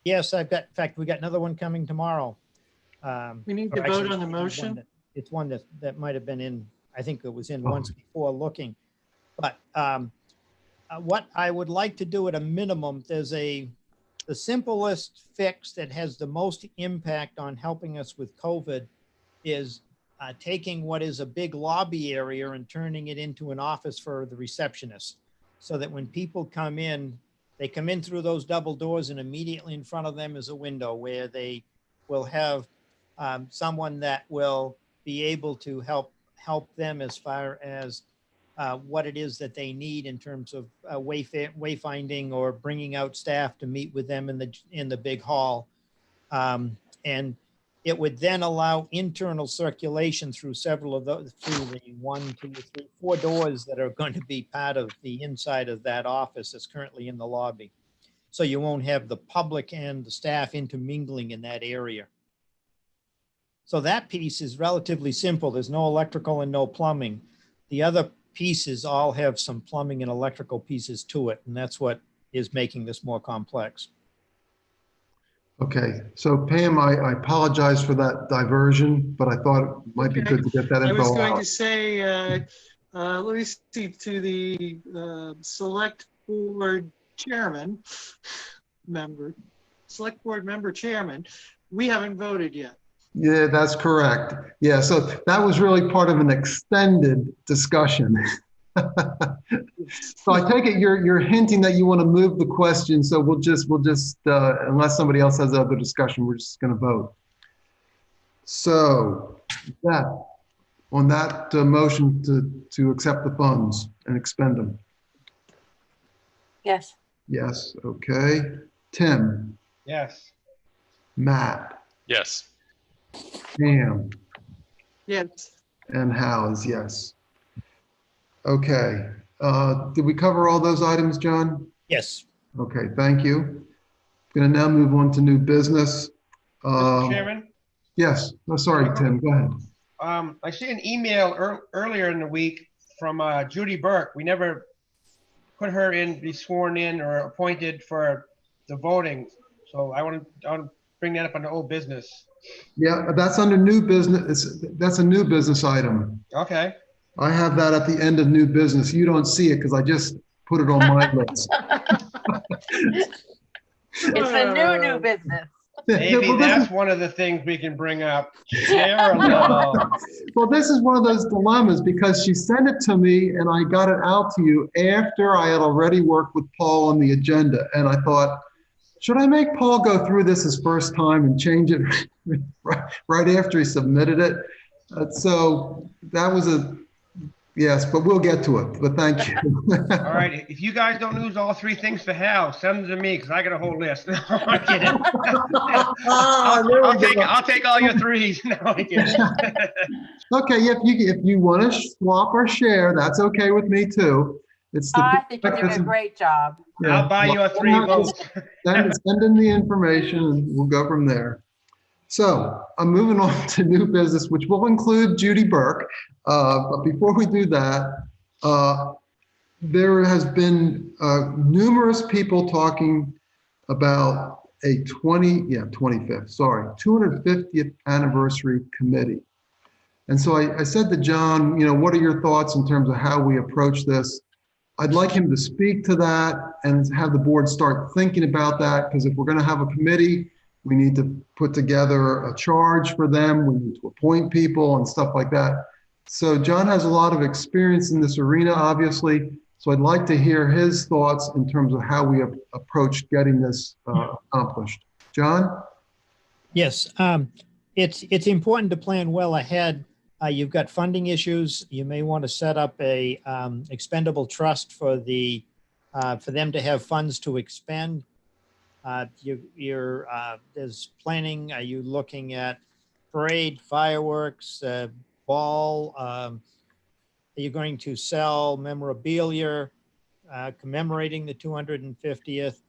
Yes, in fact, we got another one coming tomorrow. We need to Or vote actually, on the motion. It's one that might have been in, I think it was in once before looking. But what I would like to do at a minimum, the simplest fix that has the most impact on helping us with COVID is taking what is a big lobby area and turning it into an office for the receptionist. So that when people come in, they come in through those double doors, and immediately in front of them is a window where they will have someone that will be able to help them as far as what it is that they need in terms of wayfinding or bringing out staff to meet with them in the big hall. And it would then allow internal circulation through several of those, through the 1, 2, 3, 4 doors that are going to be part of the inside of that office that's currently in the lobby. So you won't have the public and the staff intermingling in that area. So that piece is relatively simple. There's no electrical and no plumbing. The other pieces all have some plumbing and electrical pieces to it, and that's what is making this more complex. Okay, so Pam, I apologize for that diversion, but I thought it might be Okay. good to get that I was info going out. to say, let me see, to the select board chairman, select board member chairman, we haven't voted yet. Yeah, that's correct. Yeah, so that was really part of an extended discussion. So I take it you're hinting that you want to move the question, so we'll just unless somebody else has other discussion, we're just going to vote. So that on that motion to accept the funds and expend them. Yes. Yes, okay. Tim, Yes. Matt, Yes. Pam, Yes. and Hal is yes. Okay, did we cover all those items, John? Yes. Okay, thank you. Going to now move on to new business. Mr. Chairman, Yes, no, sorry, Tim, go ahead. I see an email earlier in the week from Judy Burke. We never put her in, be sworn in or appointed for the voting. So I want to bring that up under old business. Yeah, that's under new business. That's a new business item. Okay. I have that at the end of new business. You don't see it because I just put it on my list. It's a new business. Maybe Well, that's one of the things we can bring up. Share a little. Well, this is one of those dilemmas because she sent it to me and I got it out to you after I had already worked with Paul on the agenda. And I thought, should I make Paul go through this his first time and change it right after he submitted it? So that was yes, but we'll get to it. But thank you. All right. If you guys don't use all three things for Hal, send them to me because I got a whole list. No, I'm kidding. I'll take all your threes. No, I'm kidding. Okay, if you want to swap or share, that's okay with me too. It's the I think you're doing a great job. I'll buy you a 3 votes. Send in the information and we'll go from there. So I'm moving on to new business, which will include Judy Burke. But before we do that, there has been numerous people talking about a 250th anniversary committee. And so I said to John, what are your thoughts in terms of how we approach this? I'd like him to speak to that and have the board start thinking about that, because if we're going to have a committee, we need to put together a charge for them. We need to appoint people and stuff like that. So John has a lot of experience in this arena, obviously. So I'd like to hear his thoughts in terms of how we approach getting this accomplished. John? Yes, it's important to plan well ahead. You've got funding issues. You may want to set up a expendable trust for them to have funds to expend. There's planning. Are you looking at parade, fireworks, ball? Are you going to sell memorabilia commemorating the 250th?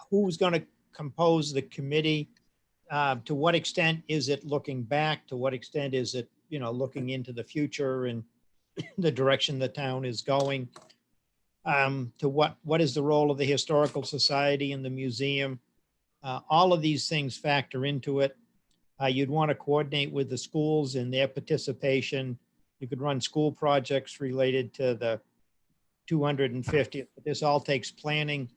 Who's going to compose the committee? To what extent is it looking back? To what extent is it, looking into the future and the direction the town is going? To what is the role of the Historical Society and the museum? All of these things factor into it. You'd want to coordinate with the schools and their participation. You could run school projects related to the 250th, but this all takes planning.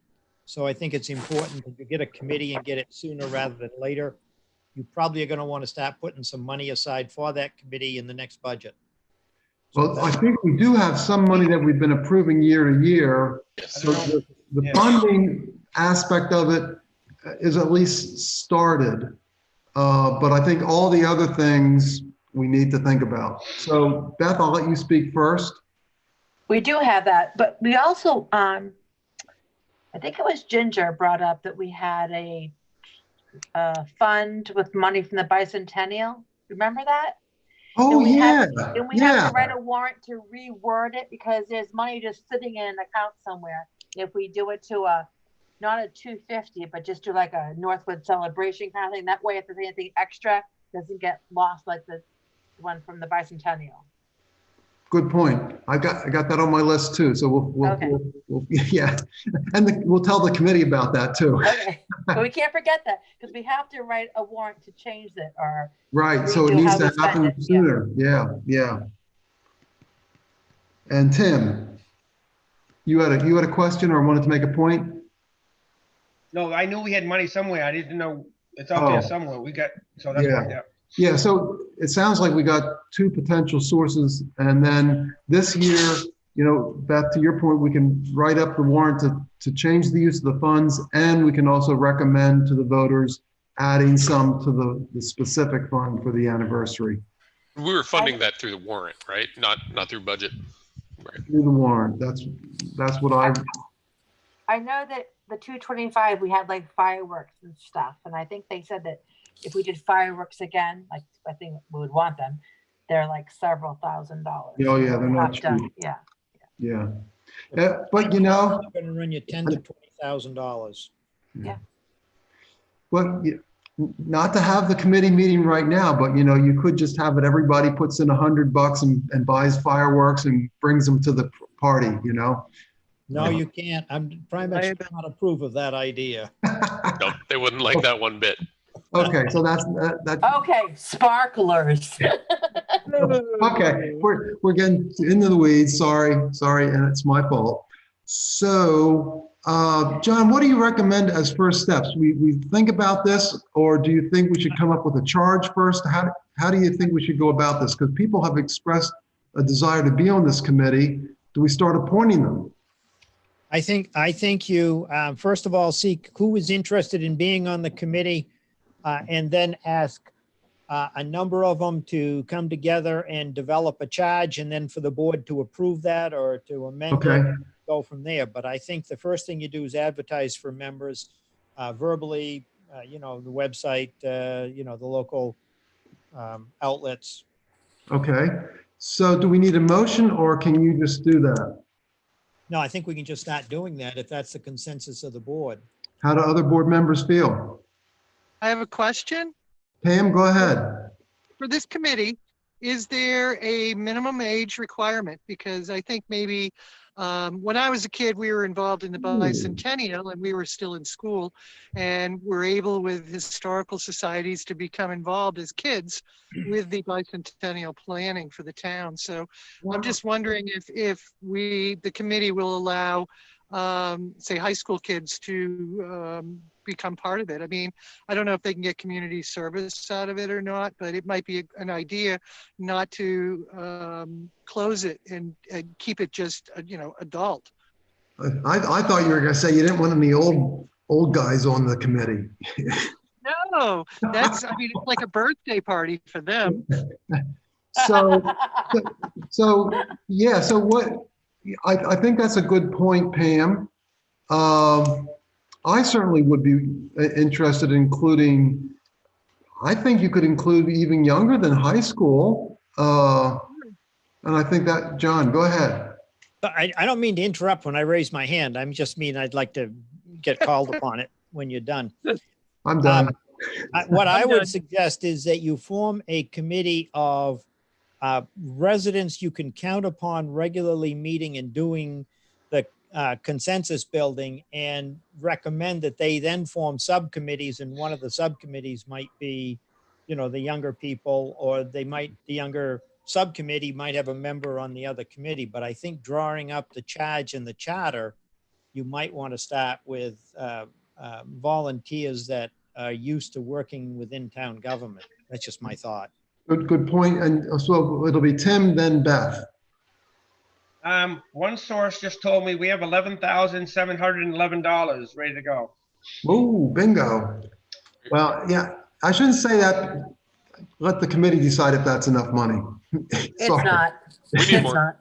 So I think it's important that you get a committee and get it sooner rather than later. You probably are going to want to start putting some money aside for that committee in the next budget. Well, I think we do have some money that we've been approving year to year. So the funding aspect of it is at least started. But I think all the other things we need to think about. So Beth, I'll let you speak first. We do have that, but we also, I think it was Ginger brought up that we had a fund with money from the bicentennial. Remember that? Oh, and we yeah. Have to write a warrant to reword it because there's money just sitting in an account somewhere. If we do it to not a 250, but just do like a Northwood celebration kind of thing. That way, if there's anything extra, doesn't get lost like the one from the bicentennial. Good point. I got that on my list too. So Okay. we'll yeah. And we'll tell the committee about that too. Okay, but we can't forget that because we have to write a warrant to change it or Right. So it redo needs how we to spend happen it. Yeah. sooner. Yeah. Yeah. And Tim, you had a question or wanted to make a point? No, I knew we had money somewhere. I didn't know it's out there Oh. somewhere. We got, so that's Yeah. why, yeah. Yeah, so it sounds like we got two potential sources, and then this year, Beth, to your point, we can write up the warrant to change the use of the funds, and we can also recommend to the voters adding some to the specific fund for the anniversary. We were funding that through the warrant, right? Not through budget. Right. Through the warrant, that's what I know that the 225, we had like fireworks and stuff. And I think they said that if we did fireworks again, like I think we would want them, they're like several $1,000s. Oh yeah, they're not Have to- cheap. Yeah. Yeah. But They're going to run you $10,000 to $20,000. Yeah. But not to have the committee meeting right now, but you could just have it, everybody puts in $100 and buys fireworks and brings them to the party, No, you can't. I'm pretty much not approve of that idea. No, they wouldn't like that one bit. Okay, so that's that. Okay, sparklers. Okay, we're getting into the weeds. Sorry, and it's my fault. So, John, what do you recommend as first steps? We think about this, or do you think we should come up with a charge first? How do you think we should go about this? Because people have expressed a desire to be on this committee. Do we start appointing them? I think you, first of all, see who is interested in being on the committee, and then ask a number of them to come together and develop a charge, and then for the board to approve that or to amend Okay. it, go from there. But I think the first thing you do is advertise for members verbally, the website, the local outlets. Okay. So do we need a motion, or can you just do that? No, I think we can just start doing that if that's the consensus of the board. How do other board members feel? I have a question. Pam, go ahead. For this committee, is there a minimum age requirement? Because I think maybe when I was a kid, we were involved in the bicentennial and we were still in school and were able with historical societies to become involved as kids with the bicentennial planning for the town. So I'm just wondering if the committee will allow, say, high school kids to become part of it. I mean, I don't know if they can get community service out of it or not, but it might be an idea not to close it and keep it just, adult. I thought you were going to say you didn't want any old guys on the committee. No, it's like a birthday party for them. So yeah, so what, I think that's a good point, Pam. I certainly would be interested in including, I think you could include even younger than high school. And I think that, John, go ahead. I don't mean to interrupt when I raise my hand. I'm just mean I'd like to get called upon it when you're done. I'm done. What I would suggest is that you form a committee of residents you can count upon regularly meeting and doing the consensus building, and recommend that they then form subcommittees, and one of the subcommittees might be, the younger people, or the younger subcommittee might have a member on the other committee. But I think drawing up the charge and the charter, you might want to start with volunteers that are used to working within town government. That's just my thought. Good point. And so it'll be Tim, then Beth. One source just told me we have $11,711 ready to go. Ooh, bingo. Well, yeah, I shouldn't say that. Let the committee decide if that's enough money. It's not. We need more.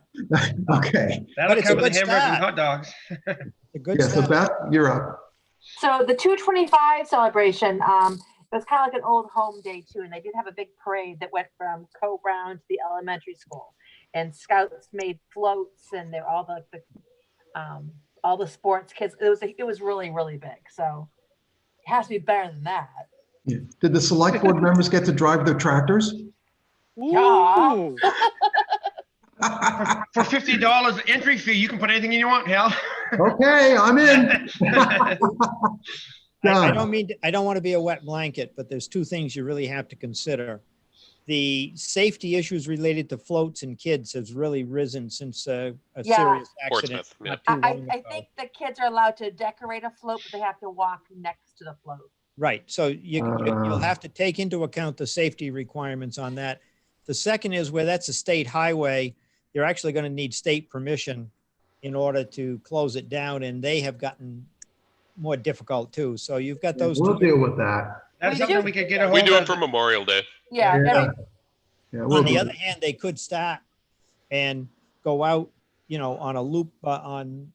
Okay. That'll it's a cover the good hamburgers and start. hot dogs. A good Yeah, so start. Beth, you're up. So the 225 celebration, it was kind of like an old home day too, and they did have a big parade that went from Co-Brown to the elementary school, and scouts made floats, and they're all the sports kids. It was really, really big. So it has to be better than that. Yeah. Did the select board members get to drive their tractors? Yeah. For $50 entry fee, you can put anything you want, Hal. Okay, I'm in. I Done. I don't want to be a wet blanket, but there's two things you really have to consider. The safety issues related to floats and kids has really risen since a Yeah. serious accident. Portsmouth, yeah. not too long I ago. think the kids are allowed to decorate a float, but they have to walk next to the float. Right. So you'll have to take into account the safety requirements on that. The second is where that's a state highway, you're actually going to need state permission in order to close it down, and they have gotten more difficult too. So you've got those We'll two. deal with that. That's We something do- we could get a We hold do it of. for Memorial Day. Yeah. Yeah. I mean, Yeah, we'll On the do other it. hand, they could start and go out, on a loop on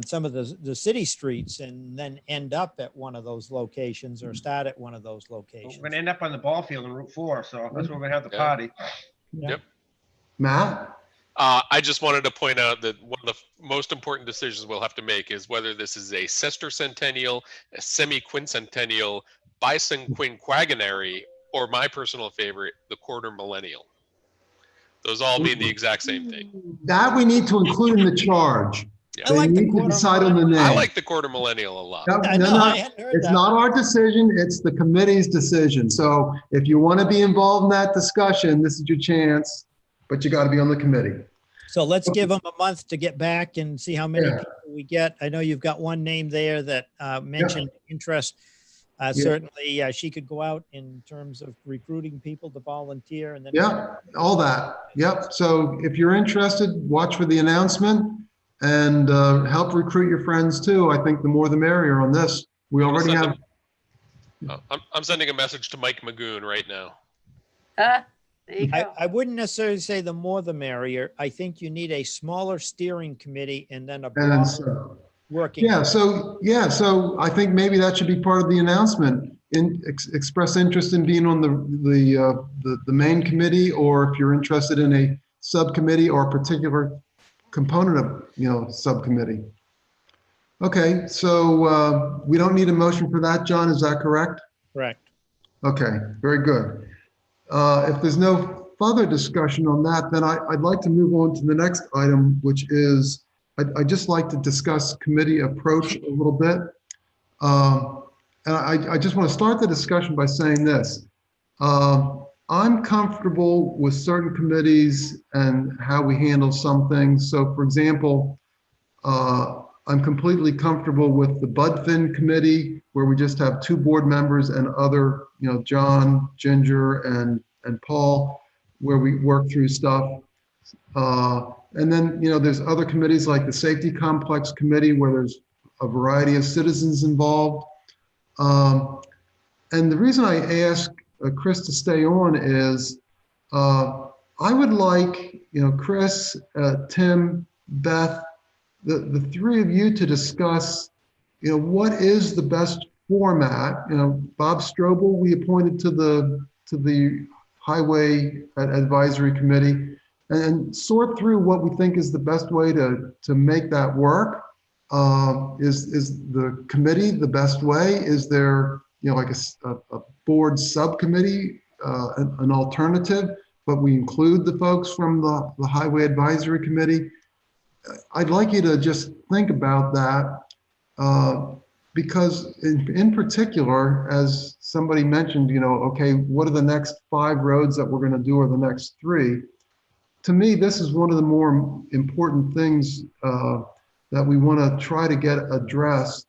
some of the city streets and then end up at one of those locations or start at one of those We're locations. gonna end up on the ball field in Route 4, so that's where we're gonna have the Yeah. party. Matt? I just wanted to point out that one of the most important decisions we'll have to make is whether this is a sesquicentennial, a semi-quincentennial, bicenquinquagenary, or my personal favorite, the quarter millennial. Those all mean the exact same thing. That we need to include in the charge. Yeah. I They like the need to quarter decide on the name. I like the quarter millennial a lot. No, I no, know, no. I hadn't heard It's that. not our decision, it's the committee's decision. So if you want to be involved in that discussion, this is your chance, but you got to be on the committee. So let's give them a month to get back and see how many Yeah. people we get. I know you've got one name there that mentioned interest. Yeah. Certainly, she could go out in terms of recruiting people to volunteer and then. Yeah, all that. Yep. So if you're interested, watch for the announcement and help recruit your friends too. I think the more the merrier on this. We already have. I'm sending a message to Mike Magoon right now. there you go. I wouldn't necessarily say the more the merrier. I think you need a smaller steering committee and then a And then broader working. so I think maybe that should be part of the announcement. Express interest in being on the main committee, or if you're interested in a subcommittee or a particular component of subcommittee. Okay, so we don't need a motion for that, John, is that correct? Correct. Okay, very good. If there's no further discussion on that, then I'd like to move on to the next item, which is, I'd just like to discuss committee approach a little bit. And I just want to start the discussion by saying this. I'm comfortable with certain committees and how we handle some things. So for example, I'm completely comfortable with the BudFin committee, where we just have 2 board members and other, John, Ginger, and Paul, where we work through stuff. And then, there's other committees like the Safety Complex Committee, where there's a variety of citizens involved. And the reason I ask Chris to stay on is I would like, Chris, Tim, Beth, the 3 of you to discuss, what is the best format. Bob Strobel, we appointed to the Highway Advisory Committee, and sort through what we think is the best way to make that work. Is the committee the best way? Is there, like a board subcommittee, an alternative, but we include the folks from the Highway Advisory Committee? I'd like you to just think about that, because in particular, as somebody mentioned, okay, what are the next 5 roads that we're going to do, or the next 3? To me, this is one of the more important things that we want to try to get addressed,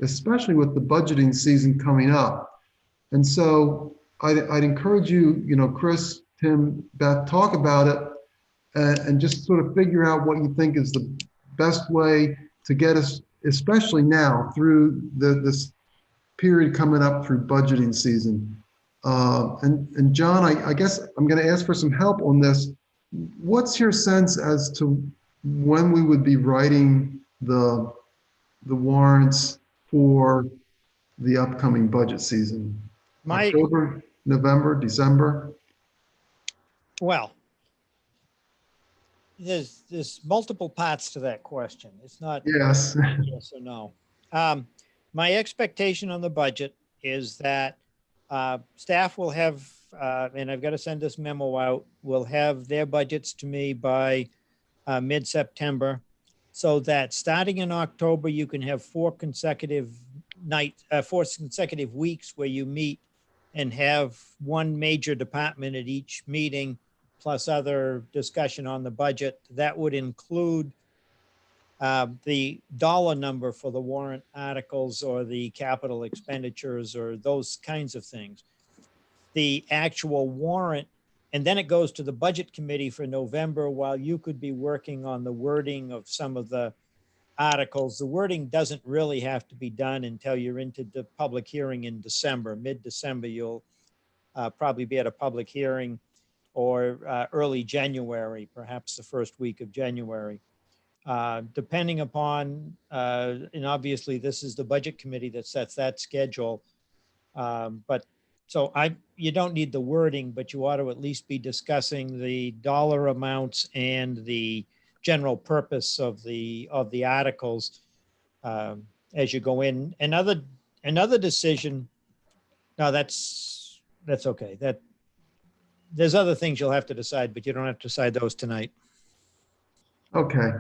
especially with the budgeting season coming up. And so I'd encourage you, Chris, Tim, Beth, talk about it and just sort of figure out what you think is the best way to get us, especially now through this period coming up through budgeting season. And John, I guess I'm going to ask for some help on this. What's your sense as to when we would be writing the warrants for the upcoming budget season? October, November, December? Well, there's multiple parts to that question. It's not yes or no. My expectation on the budget is that staff will have and I've got to send this memo out, will have their budgets to me by mid-September, so that starting in October, you can have 4 consecutive weeks where you meet and have one major department at each meeting, plus other discussion on the budget. That would include the dollar number for the warrant articles or the capital expenditures or those kinds of things. The actual warrant, and then it goes to the budget committee for November, while you could be working on the wording of some of the articles. The wording doesn't really have to be done until you're into the public hearing in December. Mid-December, you'll probably be at a public hearing, or early January, perhaps the first week of January. Depending upon, and obviously this is the budget committee that sets that schedule. But so you don't need the wording, but you ought to at least be discussing the dollar amounts and the general purpose of the articles as you go in. Another decision. No, that's okay. There's other things you'll have to decide, but you don't have to decide those tonight. Okay.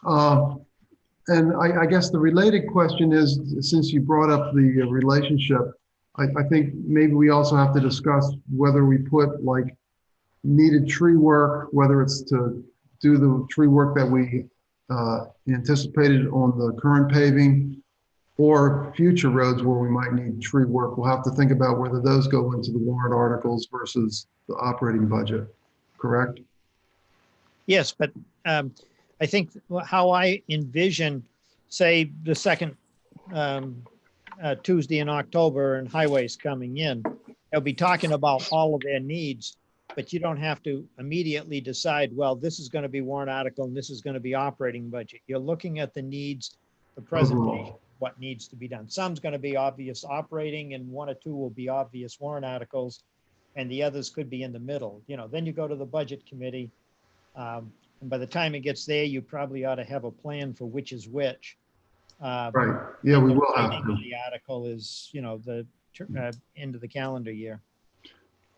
And I guess the related question is, since you brought up the relationship, I think maybe we also have to discuss whether we put like needed tree work, whether it's to do the tree work that we anticipated on the current paving, or future roads where we might need tree work. We'll have to think about whether those go into the warrant articles versus the operating budget, correct? Yes, but I think how I envision, say, the second Tuesday in October and highways coming in, they'll be talking about all of their needs, but you don't have to immediately decide, well, this is going to be warrant article and this is going to be operating budget. You're looking at the needs, the presentation, what needs to be done. Some's going to be obvious operating, and 1 or 2 will be obvious warrant articles, and the others could be in the middle. Then you go to the budget committee. And by the time it gets there, you probably ought to have a plan for which is which. Right. Yeah, we will have to. The article is, the end of the calendar year.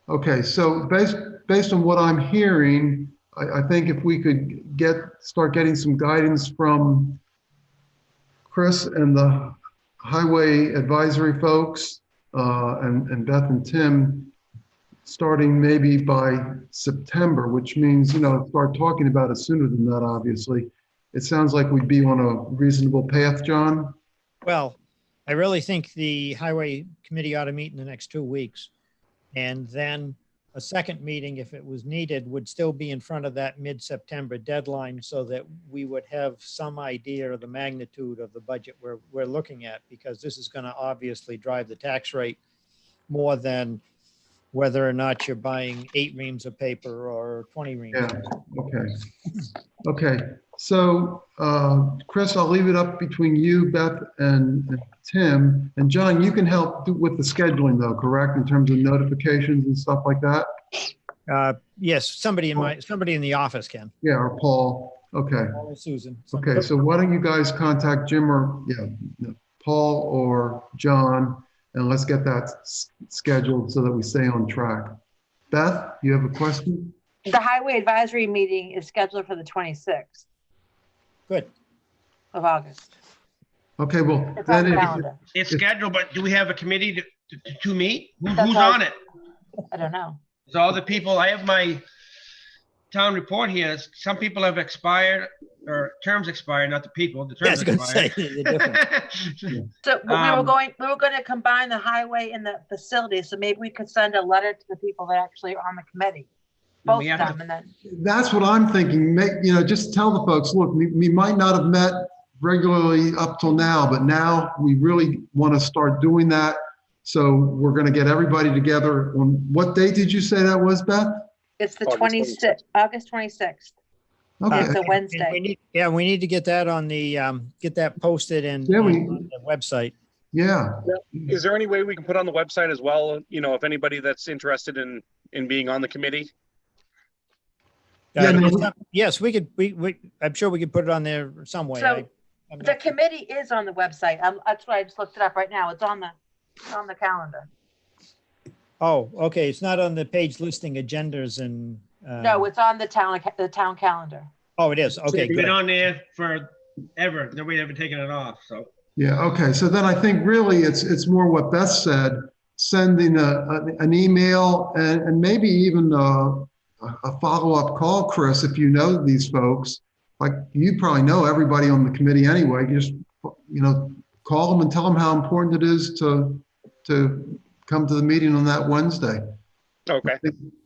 Okay, so based on what I'm hearing, I think if we could start getting some guidance from Chris and the highway advisory folks, and Beth and Tim, starting maybe by September, which means, start talking about it sooner than that, obviously. It sounds like we'd be on a reasonable path, John. Well, I really think the highway committee ought to meet in the next 2 weeks. And then a second meeting, if it was needed, would still be in front of that mid-September deadline, so that we would have some idea of the magnitude of the budget we're looking at, because this is going to obviously drive the tax rate more than whether or not you're buying 8 reams of paper or 20 reams. Yeah, okay. So, Chris, I'll leave it up between you, Beth, and Tim. And John, you can help with the scheduling though, correct? In terms of notifications and stuff like that? Yes, somebody in the office can. Yeah, or Paul. Okay. Paul or Susan. Okay, so why don't you guys contact Jim or Paul or John, and let's get that scheduled so that we stay on track. Beth, you have a question? The highway advisory meeting is scheduled for the 26th. Good. Of August. Okay, well, it's on the calendar. It's scheduled, but do we have a committee to meet? Who's right. on it? I don't know. So all the people, I have my town report here. Some people have expired, or terms expired, not the people, the terms expired. So we were going to combine the highway and the facility, so maybe we could send a letter to the people that actually are on the committee. Both of them, and then. That's what I'm thinking. Just tell the folks, look, we might not have met regularly up till now, but now we really want to start doing that. So we're going to get everybody together on what date did you say that was, Beth? It's the 26th, August 26th. Okay. It's a Wednesday. We need to get that on the, get that posted and on the website. Yeah. Is there any way we can put on the website as well? If anybody that's interested in being on the committee? Yes, we could. I'm sure we could put it on there some way. So the committee is on the website. That's why I just looked it up right now. It's on the calendar. Oh, okay. It's not on the page listing agendas and. No, it's on the town calendar. Oh, it is. Okay, It's good. been on there forever. Nobody ever taken it off, so. Yeah, okay, so then I think really it's more what Beth said, sending an email and maybe even a follow-up call, Chris, if you know these folks. Like, you probably know everybody on the committee anyway. You just, call them and tell them how important it is to come to the meeting on that Wednesday. Okay.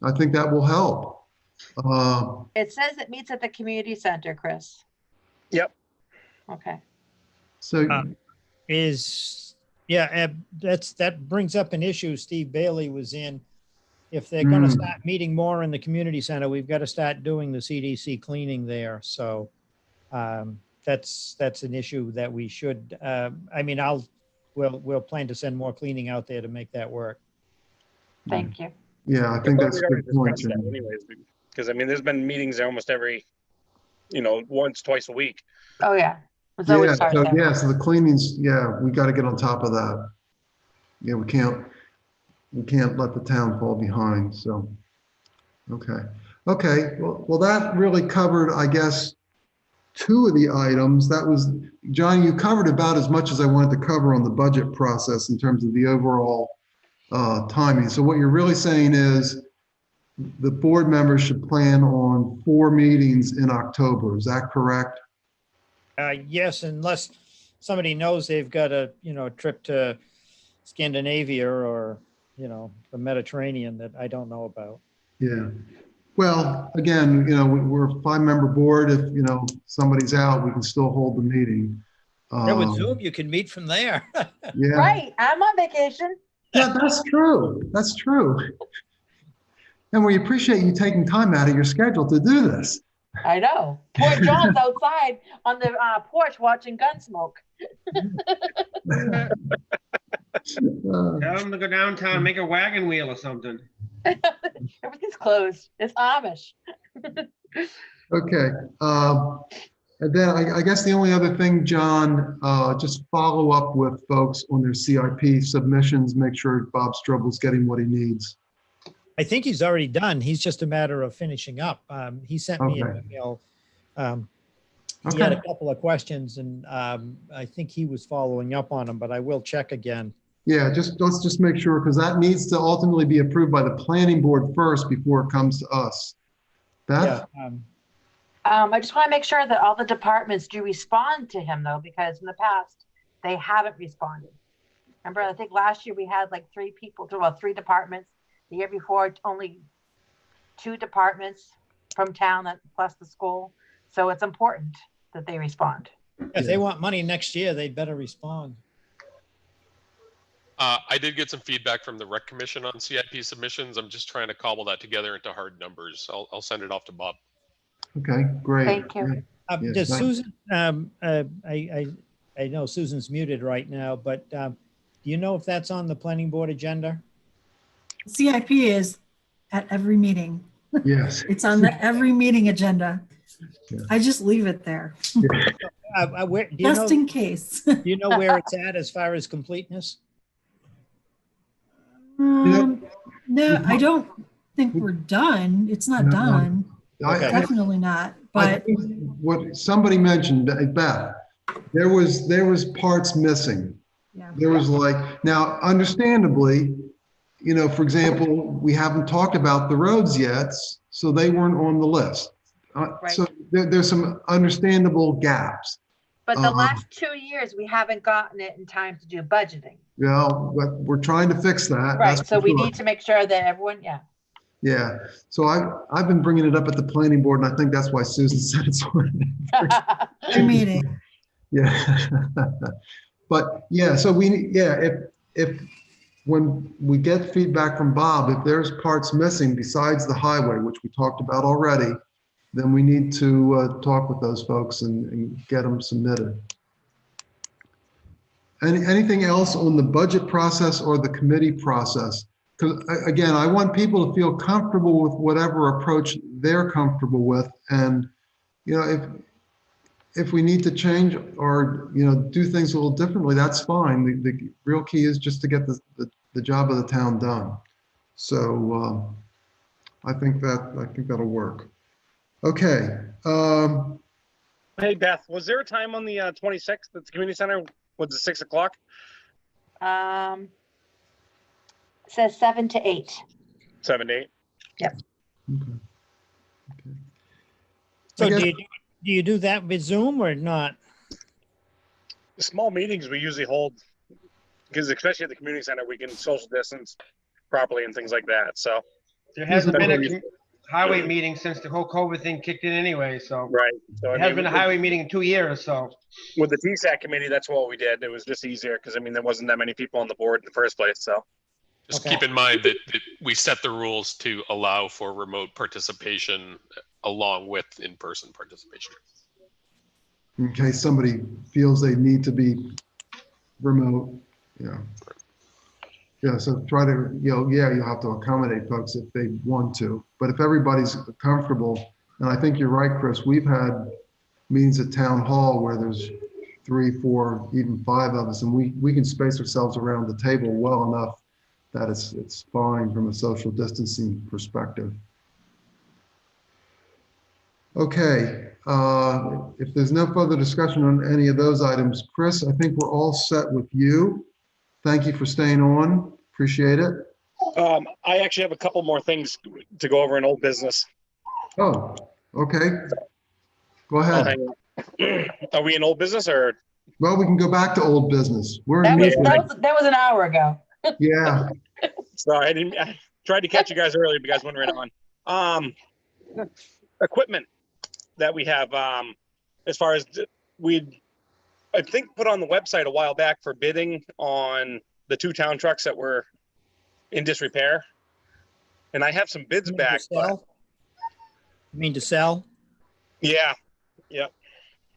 I think that will help. It says it meets at the community center, Chris. Yep. Okay. So, That brings up an issue Steve Bailey was in. If they're going to start meeting more in the community center, we've got to start doing the CDC cleaning there. So that's an issue that we should. We'll plan to send more cleaning out there to make that work. Thank you. yeah, I think that's a good point. Anyways, because there's been meetings almost every, once, twice a week. Oh, yeah. It's always Yeah, start so, there. so the cleanings, we got to get on top of that. Yeah, we can't let the town fall behind, so. Okay, well, that really covered, I guess, two of the items. That was, John, you covered about as much as I wanted to cover on the budget process in terms of the overall timing. So what you're really saying is the board members should plan on 4 meetings in October. Is that correct? Yes, unless somebody knows they've got a trip to Scandinavia or the Mediterranean that I don't know about. Yeah. Well, again, we're a 5-member board. If somebody's out, we can still hold the meeting. With Zoom, you can meet from there. Yeah. Right. I'm on vacation. Yeah, that's true. That's true. And we appreciate you taking time out of your schedule to do this. I know. Poor John's outside on the porch watching Gunsmoke. Tell them to go downtown, make a wagon wheel or something. Everything's closed. It's Amish. Okay. And then I guess the only other thing, John, just follow up with folks on their CIP submissions, make sure Bob Strobel's getting what he needs. I think he's already done. He's just a matter of finishing up. He sent me an email. He had a couple of questions, and I think he was following up on them, but I will check again. Yeah, let's just make sure, because that needs to ultimately be approved by the planning board first before it comes to us. Beth? Yeah, I just want to make sure that all the departments do respond to him, though, because in the past they haven't responded. Remember, I think last year we had like 3 departments. The year before, only 2 departments from town plus the school. So it's important that they respond. if they want money next year, they'd better respond. I did get some feedback from the Rec Commission on CIP submissions. I'm just trying to cobble that together into hard numbers. I'll send it off to Bob. Okay, great. Thank you. Yeah, Does thanks. Susan, I know Susan's muted right now, but do you know if that's on the planning board agenda? CIP is at every meeting. Yes. It's on every meeting agenda. Yeah. I just leave it there, Where, do just in case. do you know where it's at as far as completeness? No, I don't think we're done. It's not No. done. Okay. Definitely not. I But think what somebody mentioned, Beth, there was parts missing. yeah, There was now understandably, for example, we haven't talked about the roads yet, so they weren't on the list. Right. So there's some understandable gaps. But the last 2 years, we haven't gotten it in time to do budgeting. But we're trying to fix that. Right. that's So for we sure. need to make sure that everyone, Yeah. So I've been bringing it up at the planning board, and I think that's why Susan said it's on. every meeting. Yeah. But yeah, so if when we get feedback from Bob, if there's parts missing besides the highway, which we talked about already, then we need to talk with those folks and get them submitted. Anything else on the budget process or the committee process? Because again, I want people to feel comfortable with whatever approach they're comfortable with. And, if we need to change or, do things a little differently, that's fine. The real key is just to get the job of the town done. So I think that'll work. Okay. Hey, Beth, was there a time on the 26th at the community center? Was it 6 o'clock? It says 7 to 8. 7 to 8? Yep. Okay. So I guess- do you do that with Zoom or not? The small meetings we usually hold, because especially at the community center, we can social distance properly and things like that. So, There hasn't been a Definitely. highway meeting since the whole COVID thing kicked in anyway, so. right. So, There hasn't been a highway meeting in 2 years, so. with the TSAC committee, that's what we did. It was just easier because, I mean, there wasn't that many people on the board in the first place. So, Just Okay. keep in mind that we set the rules to allow for remote participation along with in-person participation. In case somebody feels they need to be remote, yeah. Yeah, so try to, you'll have to accommodate folks if they want to. But if everybody's comfortable, and I think you're right, Chris, we've had meetings at town hall where there's 3, 4, even 5 of us, and we can space ourselves around the table well enough that it's fine from a social distancing perspective. Okay, if there's no further discussion on any of those items, Chris, I think we're all set with you. Thank you for staying on. Appreciate it. I actually have a couple more things to go over in old business. Oh, okay. Go Oh, ahead. hang on. Are we in old business or? Well, we can go back to old business. We're That in was, new that was an hour ago. business. Yeah. Sorry, I tried to catch you guys earlier, but you guys went right on. Equipment that we have, as far as I think put on the website a while back for bidding on the 2 town trucks that were in disrepair. And I have some bids You mean to back, but sell? You mean to sell? yeah,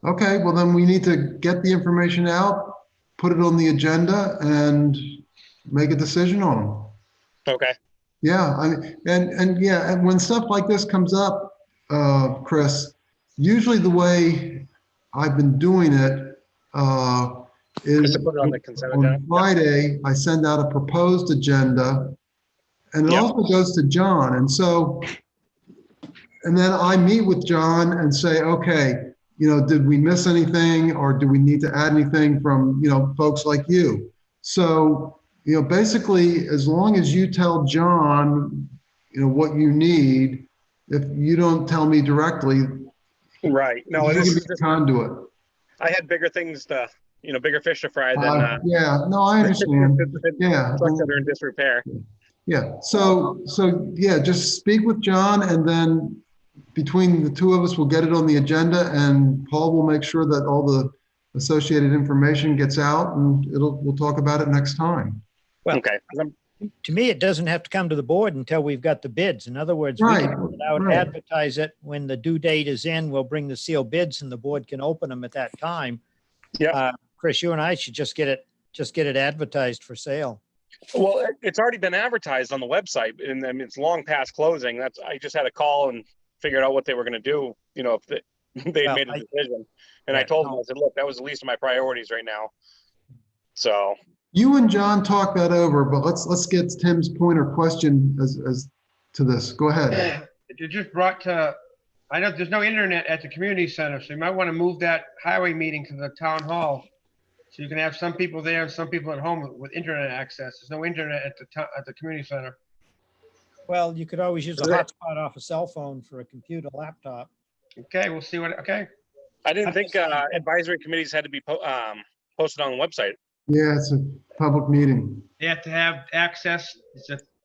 Okay, well then we need to get the information out, put it on the agenda and make a decision on them. okay. Yeah, I mean, and when stuff like this comes up, Chris, usually the way I've been doing it is Just to put it on the consent on agenda. Friday, I send out a proposed agenda, and it Yep. also goes to John. And then I meet with John and say, okay, did we miss anything, or do we need to add anything from, folks like you? So, basically, as long as you tell John, what you need, if you don't tell me directly, Right. No, you this can is be just, conduit. I had bigger things to, bigger fish to fry than Yeah, no, I understand. Yeah. trucks that are in disrepair. Yeah. So yeah, just speak with John, and then between the 2 of us, we'll get it on the agenda, and Paul will make sure that all the associated information gets out, and we'll talk about it next time. Well, Okay. to me, it doesn't have to come to the board until we've got the bids. In other words, we Right, can put it out, right. advertise it. When the due date is in, we'll bring the sealed bids and the board can open them at that time. Yeah. Chris, you and I should just get it advertised for sale. Well, it's already been advertised on the website, and I mean, it's long past closing. I just had a call and figured out what they were going to do. If they Well, made a decision, and yeah, I told them, no. I said, look, that was the least of my priorities right now. So, You and John talk that over, but let's get Tim's point or question as to this. Go ahead. It just brought to, I know there's no internet at the community center, so you might want to move that highway meeting to the town hall. So you can have some people there and some people at home with internet access. There's no internet at the community center. Well, you could always use a Is it- hotspot off a cell phone for a computer, laptop. Okay, we'll see okay. I didn't think advisory committees had to be posted on the website. Yeah, it's a public meeting. They have to have access.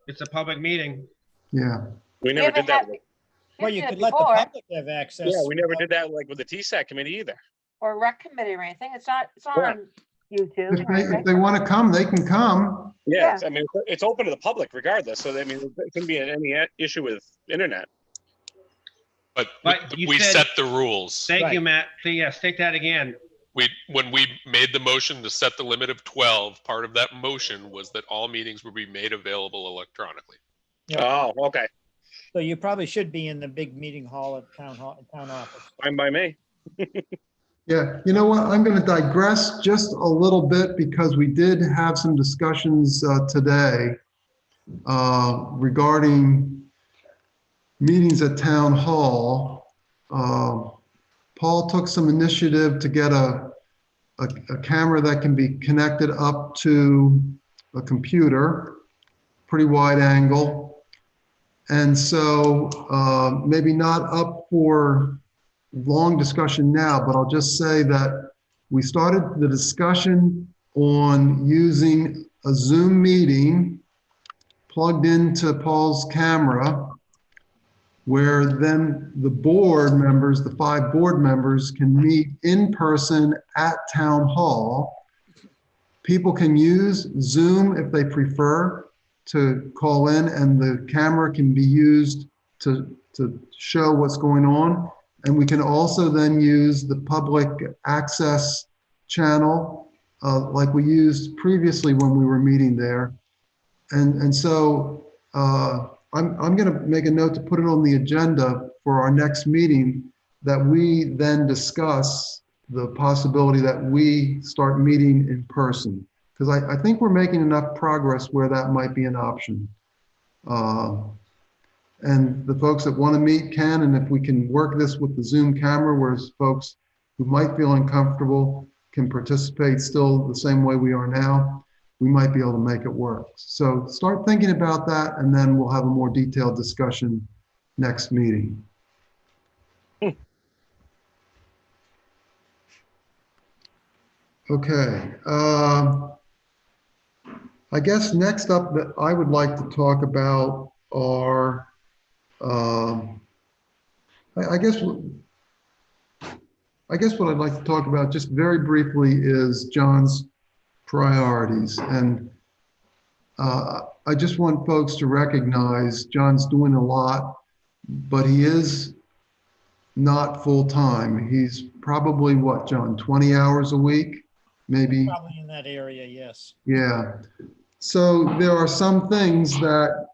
It's a public meeting. Yeah. We never did that. Well, you could let the before, public have access. Yeah, we never did that like with the TSAC committee either. or rec committee or anything. It's not Yeah. on YouTube. If or anything. they want to come, they can come. Yeah, Yeah. I mean, it's open to the public regardless. So, I mean, there shouldn't be any issue with internet. But But you we said- set the rules. Thank you, Right. Matt. So yes, take that again. When we made the motion to set the limit of 12, part of that motion was that all meetings would be made available electronically. Yeah. Oh, okay. So you probably should be in the big meeting hall at town office. Fine by me. Yeah, you know what? I'm going to digress just a little bit because we did have some discussions today regarding meetings at town hall. Paul took some initiative to get a camera that can be connected up to a computer, pretty wide angle. And so maybe not up for long discussion now, but I'll just say that we started the discussion on using a Zoom meeting plugged into Paul's camera, where then the board members, the 5 board members, can meet in person at town hall. People can use Zoom if they prefer to call in, and the camera can be used to show what's going on. And we can also then use the public access channel like we used previously when we were meeting there. And so I'm going to make a note to put it on the agenda for our next meeting, that we then discuss the possibility that we start meeting in person. Because I think we're making enough progress where that might be an option. And the folks that want to meet can, and if we can work this with the Zoom camera, whereas folks who might feel uncomfortable can participate still the same way we are now, we might be able to make it work. So start thinking about that, and then we'll have a more detailed discussion next meeting. Okay. I guess next up that I would like to talk about are, I guess what I'd like to talk about just very briefly is John's priorities. And I just want folks to recognize John's doing a lot, but he is not full-time. He's probably what, John, 20 hours a week, maybe? Probably in that area, yes. Yeah. So there are some things that,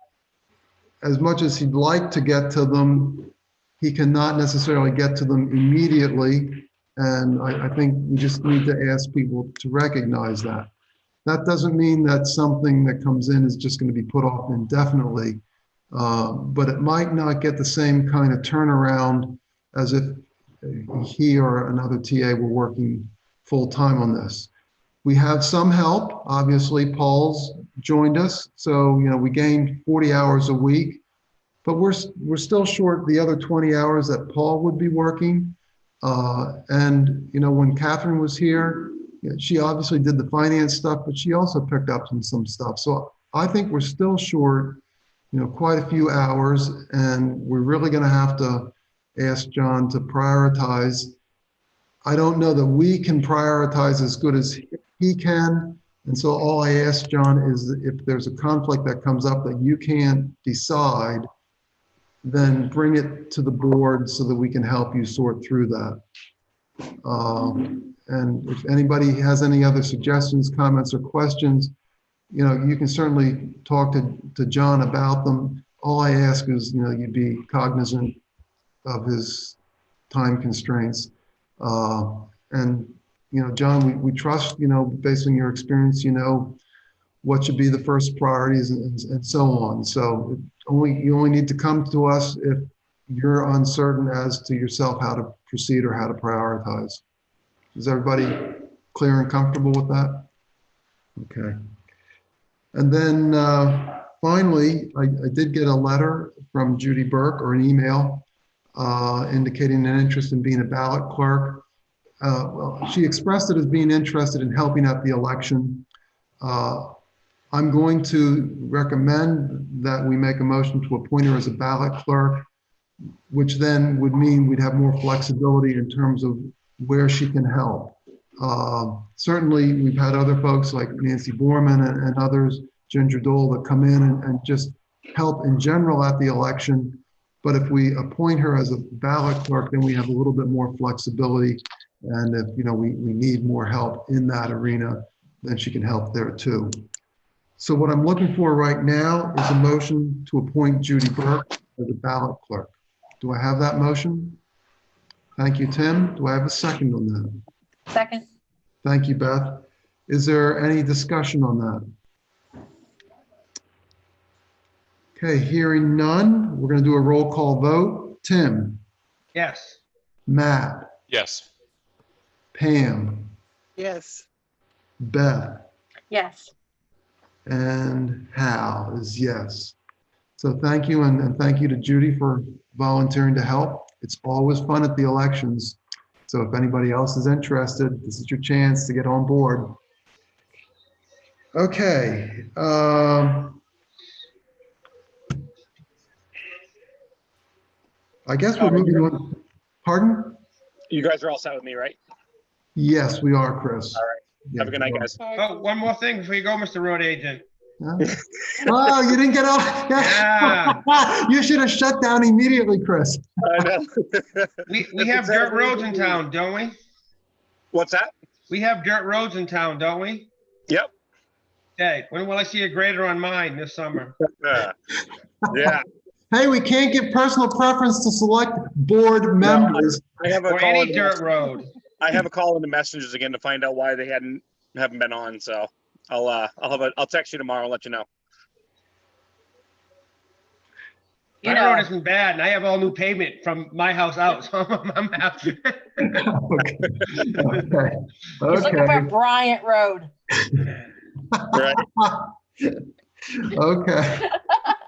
as much as he'd like to get to them, he cannot necessarily get to them immediately. And I think we just need to ask people to recognize that. That doesn't mean that something that comes in is just going to be put off indefinitely, but it might not get the same kind of turnaround as if he or another TA were working full-time on this. We have some help. Obviously, Paul's joined us, so we gained 40 hours a week, but we're still short the other 20 hours that Paul would be working. And when Catherine was here, she obviously did the finance stuff, but she also picked up some stuff. So I think we're still short, quite a few hours, and we're really going to have to ask John to prioritize. I don't know that we can prioritize as good as he can. And so all I ask John is, if there's a conflict that comes up that you can't decide, then bring it to the board so that we can help you sort through that. And if anybody has any other suggestions, comments, or questions, you can certainly talk to John about them. All I ask is, you be cognizant of his time constraints. And, John, we trust, based on your experience, what should be the first priorities and so on. So you only need to come to us if you're uncertain as to yourself how to proceed or how to prioritize. Is everybody clear and comfortable with that? Okay. And then finally, I did get a letter from Judy Burke, or an email, indicating an interest in being a ballot clerk. Well, she expressed it as being interested in helping at the election. I'm going to recommend that we make a motion to appoint her as a ballot clerk, which then would mean we'd have more flexibility in terms of where she can help. Certainly, we've had other folks like Nancy Borman and others, Ginger Dole, that come in and just help in general at the election. But if we appoint her as a ballot clerk, then we have a little bit more flexibility. And if we need more help in that arena, then she can help there too. So what I'm looking for right now is a motion to appoint Judy Burke as a ballot clerk. Do I have that motion? Thank you, Tim. Do I have a second on that? Second. Thank you, Beth. Is there any discussion on that? Okay, hearing none, we're going to do a roll call vote. Tim, Yes. Matt, Yes. Pam, Yes. Beth, Yes. and Hal is yes. So thank you, and thank you to Judy for volunteering to help. It's always fun at the elections. So if anybody else is interested, this is your chance to get on board. Okay. I guess we're moving on. Pardon? You guys are all set with me, right? Yes, we are, Chris. All right. Yeah, Have a good night, guys. Oh, one more thing before you go, Mr. Road Agent. yeah. Oh, you didn't get off. Yeah. You should have shut down immediately, Chris. I know. We have dirt roads in town, don't we? What's that? We have dirt roads in town, don't we? Yep. Okay, when will I see a grader on mine this summer? Yeah. Hey, we can't give personal preference to select board members. I have a Or call. any dirt road. I have a call in the messengers again to find out why they haven't been on. So I'll text you tomorrow and let you know. You My road know, isn't bad, and I have all new pavement from my house out, so I'm happy. Okay. Okay. he's looking for Okay. Bryant Road. Right. Okay.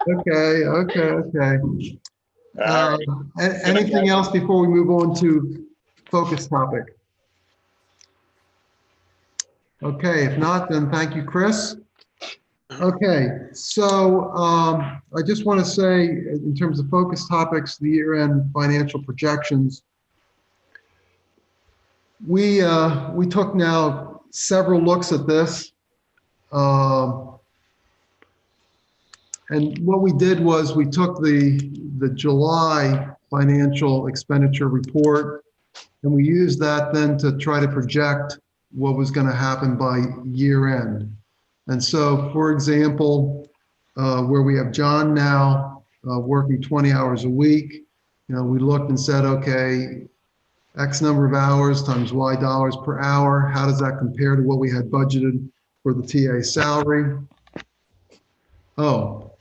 Okay. Okay. Okay. All right. Anything else before we move on to focus topic? Okay, if not, then thank you, Chris. Okay, so I just want to say, in terms of focus topics, the year-end financial projections, we took now several looks at this. And what we did was we took the July financial expenditure report, and we used that then to try to project what was going to happen by year end. And so, for example, where we have John now working 20 hours a week, we looked and said, okay, X number of hours times Y dollars per hour. How does that compare to what we had budgeted for the TA salary? Oh,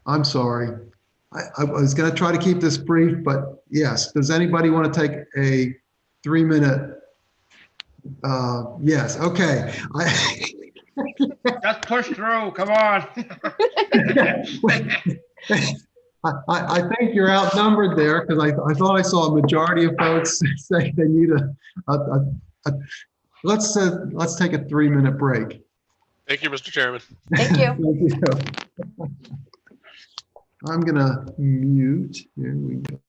I'm sorry. I was going to try to keep this brief, but yes. Does anybody want to take a 3-minute? Yes. Okay. Just push through, come on. I think you're outnumbered there because I thought I saw a majority of folks say they need let's take a 3-minute break. Thank you, Mr. Chairman. Thank you. Thank you. I'm gonna mute. Here we go.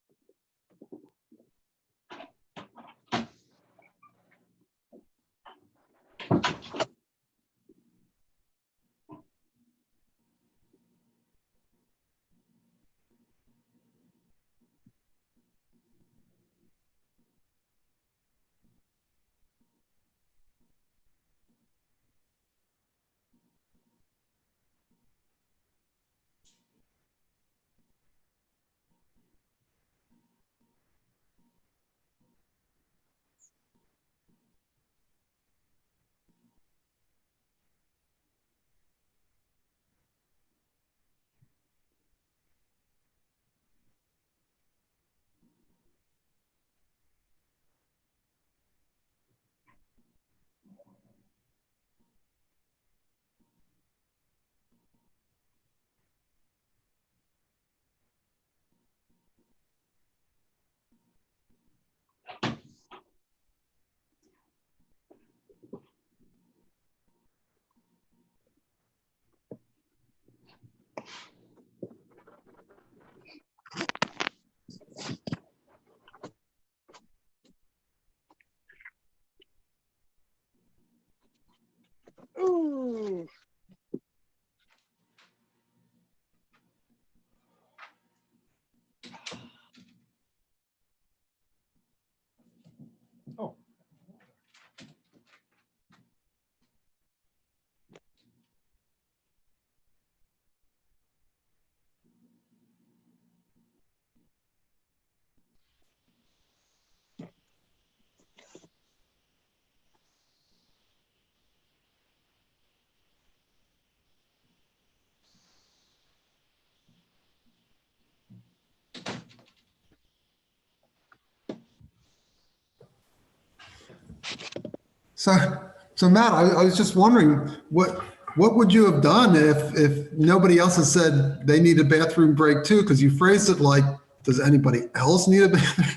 So Matt, I was just wondering, what would you have done if nobody else has said they need a bathroom break too? Because you phrased it like, does anybody else need a bathroom?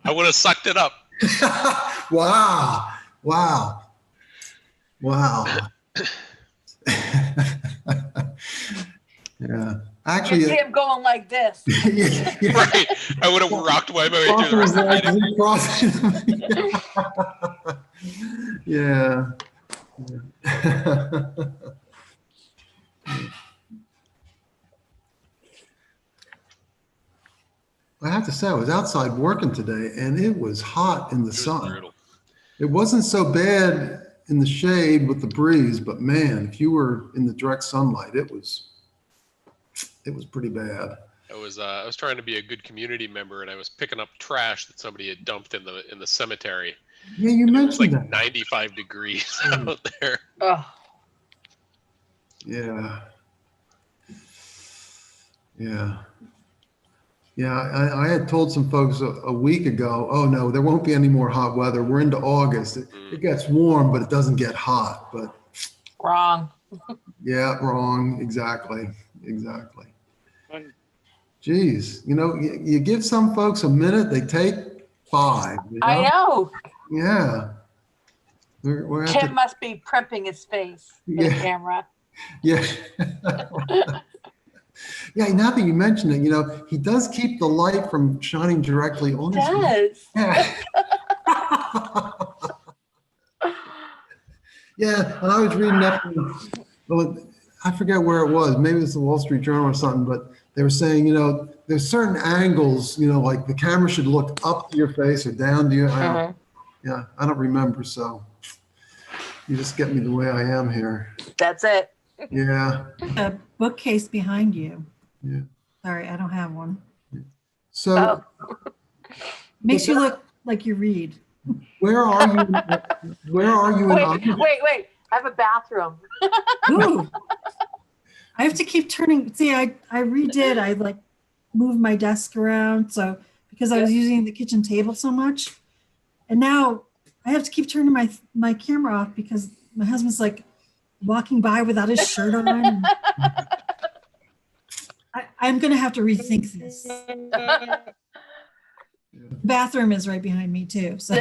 I would have sucked it up. Wow. Wow. Wow. Yeah. Actually, You see him going like this. yeah, yeah. Right. I would have rocked my way through the rest of the meeting. Yeah. I have to say, I was outside working today and it was hot in the It was sun. brutal. It wasn't so bad in the shade with the breeze, but man, if you were in the direct sunlight, it was pretty bad. I was trying to be a good community member, and I was picking up trash that somebody had dumped in the cemetery. Yeah, you And it was mentioned like that. 95 degrees out there. Oh, Yeah. Yeah. Yeah, I had told some folks a week ago, oh no, there won't be any more hot weather. We're into August. It gets warm, but it doesn't get hot. But wrong. yeah, wrong. Exactly. Geez, you give some folks a minute, they take 5. I know. Yeah. We're at Tim the, must be primping his face for the Yeah. camera. yeah. Yeah, now that you mention it, he does keep the light from shining directly on his face. Does. Yeah. Yeah, and I was reading up, well, I forget where it was, maybe it's the Wall Street Journal or something, but they were saying, there's certain angles, like the camera should look up to your face or down to you. I don't remember, so you just get me the way I am here. That's it. Yeah. A bookcase behind you. Yeah. Sorry, I don't have one. So Makes you look like you read. where are you? Where are you? Wait. I have a bathroom. Ooh. I have to keep turning. See, I redid. I like moved my desk around. So because I was using the kitchen table so much, and now I have to keep turning my camera off because my husband's like walking by without his shirt on. I'm going to have to rethink this. The bathroom is right behind me too. So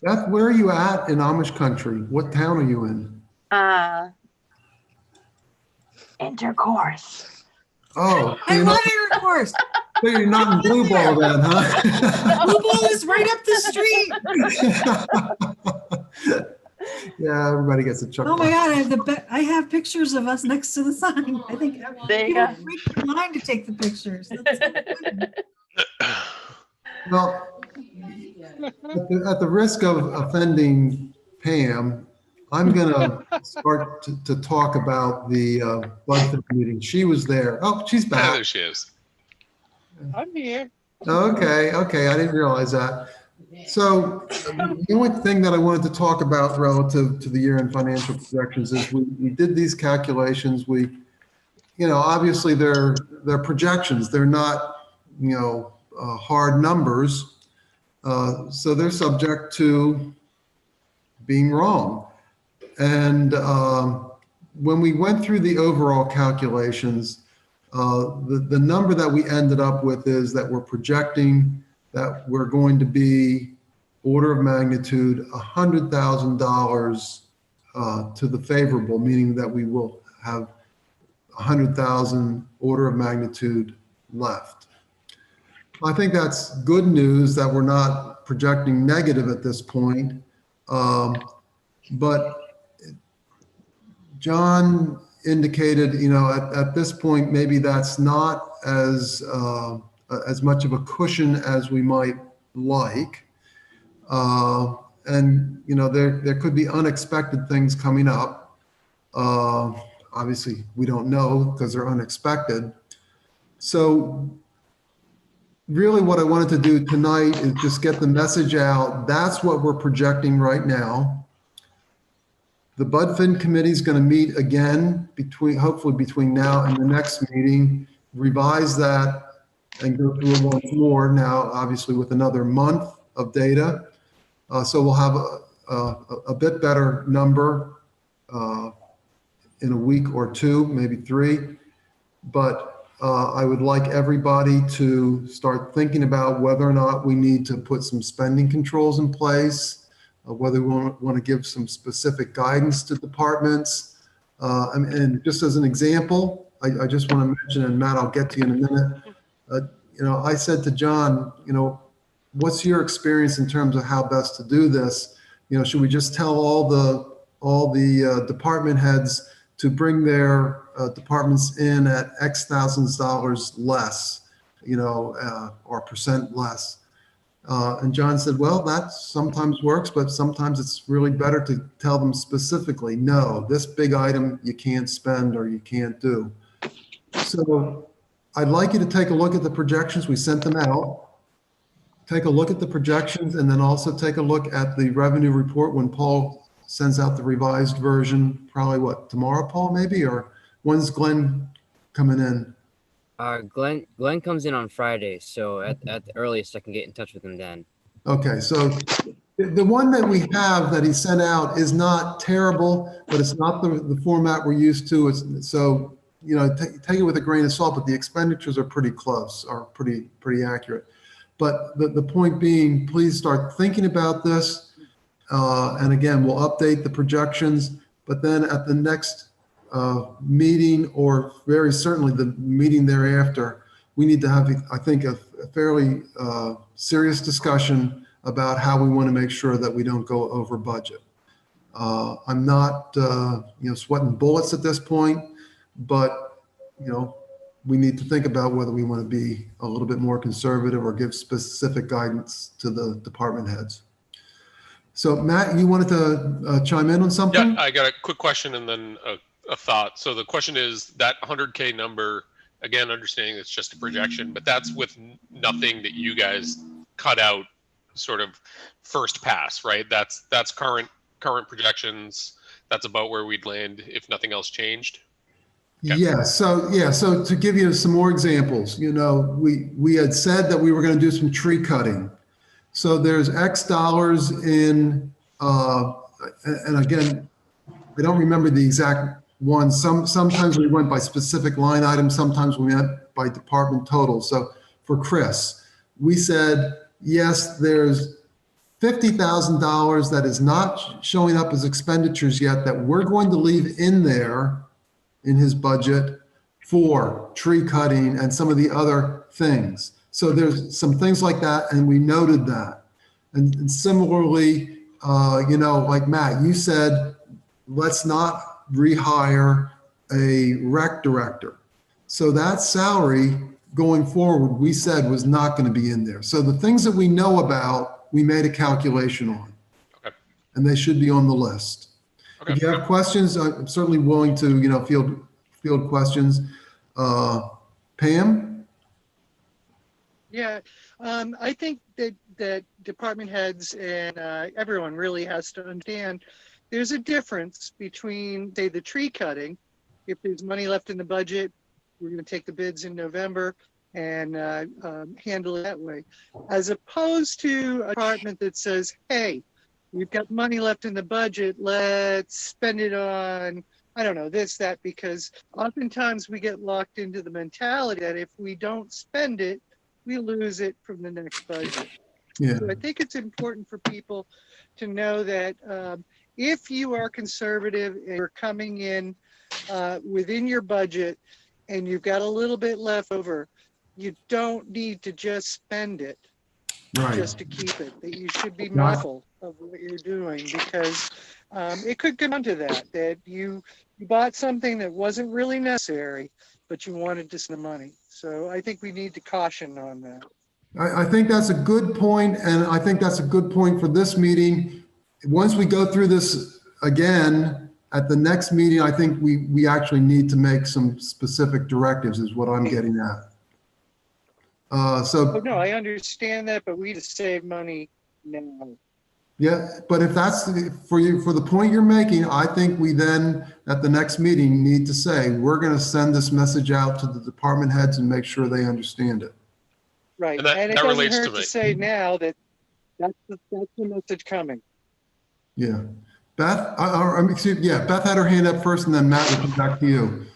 Beth, where are you at in Amish country? What town are you in? Intercourse. Oh, I love intercourse. So you're not in Blue Ball then, huh? Blue Ball is right up the street. Yeah, everybody gets a chuckle. Oh my God, I have pictures of us next to the sign. I think There you people go. wait in line to take the pictures. That's so good. Well, at the risk of offending Pam, I'm going to start to talk about the Budford meeting. She was there. Oh, she's back. There she is. I'm here. Okay, I didn't realize that. So the only thing that I wanted to talk about relative to the year-end financial projections is we did these calculations. Obviously they're projections. They're not, hard numbers. So they're subject to being wrong. And when we went through the overall calculations, the number that we ended up with is that we're projecting that we're going to be order of magnitude $100,000 to the favorable, meaning that we will have 100,000 order of magnitude left. I think that's good news that we're not projecting negative at this point. But John indicated, at this point, maybe that's not as much of a cushion as we might like. And, there could be unexpected things coming up. Obviously, we don't know because they're unexpected. So really what I wanted to do tonight is just get the message out. That's what we're projecting right now. The BudFin committee is going to meet again hopefully between now and the next meeting, revise that and go through it once more now, obviously with another month of data. So we'll have a bit better number in a week or two, maybe 3. But I would like everybody to start thinking about whether or not we need to put some spending controls in place, whether we want to give some specific guidance to departments. And just as an example, I just want to mention, and Matt, I'll get to you in a minute. I said to John, what's your experience in terms of how best to do this? Should we just tell all the department heads to bring their departments in at X thousands dollars less, or percent less? And John said, well, that sometimes works, but sometimes it's really better to tell them specifically, no, this big item you can't spend or you can't do. So I'd like you to take a look at the projections. We sent them out. Take a look at the projections and then also take a look at the revenue report when Paul sends out the revised version. Probably what, tomorrow, Paul, maybe? Or when's Glenn coming in? Glenn comes in on Friday, so at the earliest I can get in touch with him then. Okay, so the one that we have that he sent out is not terrible, but it's not the format we're used to. So take it with a grain of salt, but the expenditures are pretty close, are pretty accurate. But the point being, please start thinking about this. And again, we'll update the projections, but then at the next meeting, or very certainly the meeting thereafter, we need to have, I think, a fairly serious discussion about how we want to make sure that we don't go over budget. I'm not, sweating bullets at this point, but, we need to think about whether we want to be a little bit more conservative or give specific guidance to the department heads. So Matt, you wanted to chime in on something? Yeah, I got a quick question and then a thought. So the question is that 100K number, again, understanding it's just a projection, but that's with nothing that you guys cut out sort of first pass, right? That's current projections. That's about where we'd land if nothing else changed. Okay. Yeah. So to give you some more examples, we had said that we were going to do some tree cutting. So there's X dollars in, and again, I don't remember the exact one. Sometimes we went by specific line items. Sometimes we went by department total. So for Chris, we said, yes, there's $50,000 that is not showing up as expenditures yet that we're going to leave in there in his budget for tree cutting and some of the other things. So there's some things like that, and we noted that. And similarly, like Matt, you said, let's not rehire a rec director. So that salary going forward, we said was not going to be in there. So the things that we know about, we made a calculation on. Okay. And they should be on the list. Okay. If you have questions, I'm certainly willing to, field questions. Pam? Yeah, I think that department heads and everyone really has to understand there's a difference between, say, the tree cutting. If there's money left in the budget, we're going to take the bids in November and handle it that way, as opposed to a department that says, hey, we've got money left in the budget, let's spend it on, I don't know, this, that, because oftentimes we get locked into the mentality that if we don't spend it, we lose it from the next budget. Yeah. So I think it's important for people to know that if you are conservative and you're coming in within your budget and you've got a little bit left over, you don't need to just spend it just to keep it. That you should be mindful of what you're doing, because it could come down to that you bought something that wasn't really necessary, but you wanted to spend the money. So I think we need to caution on that. I think that's a good point, and I think that's a good point for this meeting. Once we go through this again at the next meeting, I think we actually need to make some specific directives, is what I'm getting at. Oh, no, I understand that, but we need to save money now. Yeah, but if that's for you, for the point you're making, I think we then at the next meeting need to say, we're going to send this message out to the department heads and make sure they understand it. Right. And that it doesn't relates hurt to me. to say now that That's the message coming. Yeah. Beth, Beth had her hand up first, and then Matt will come back to you.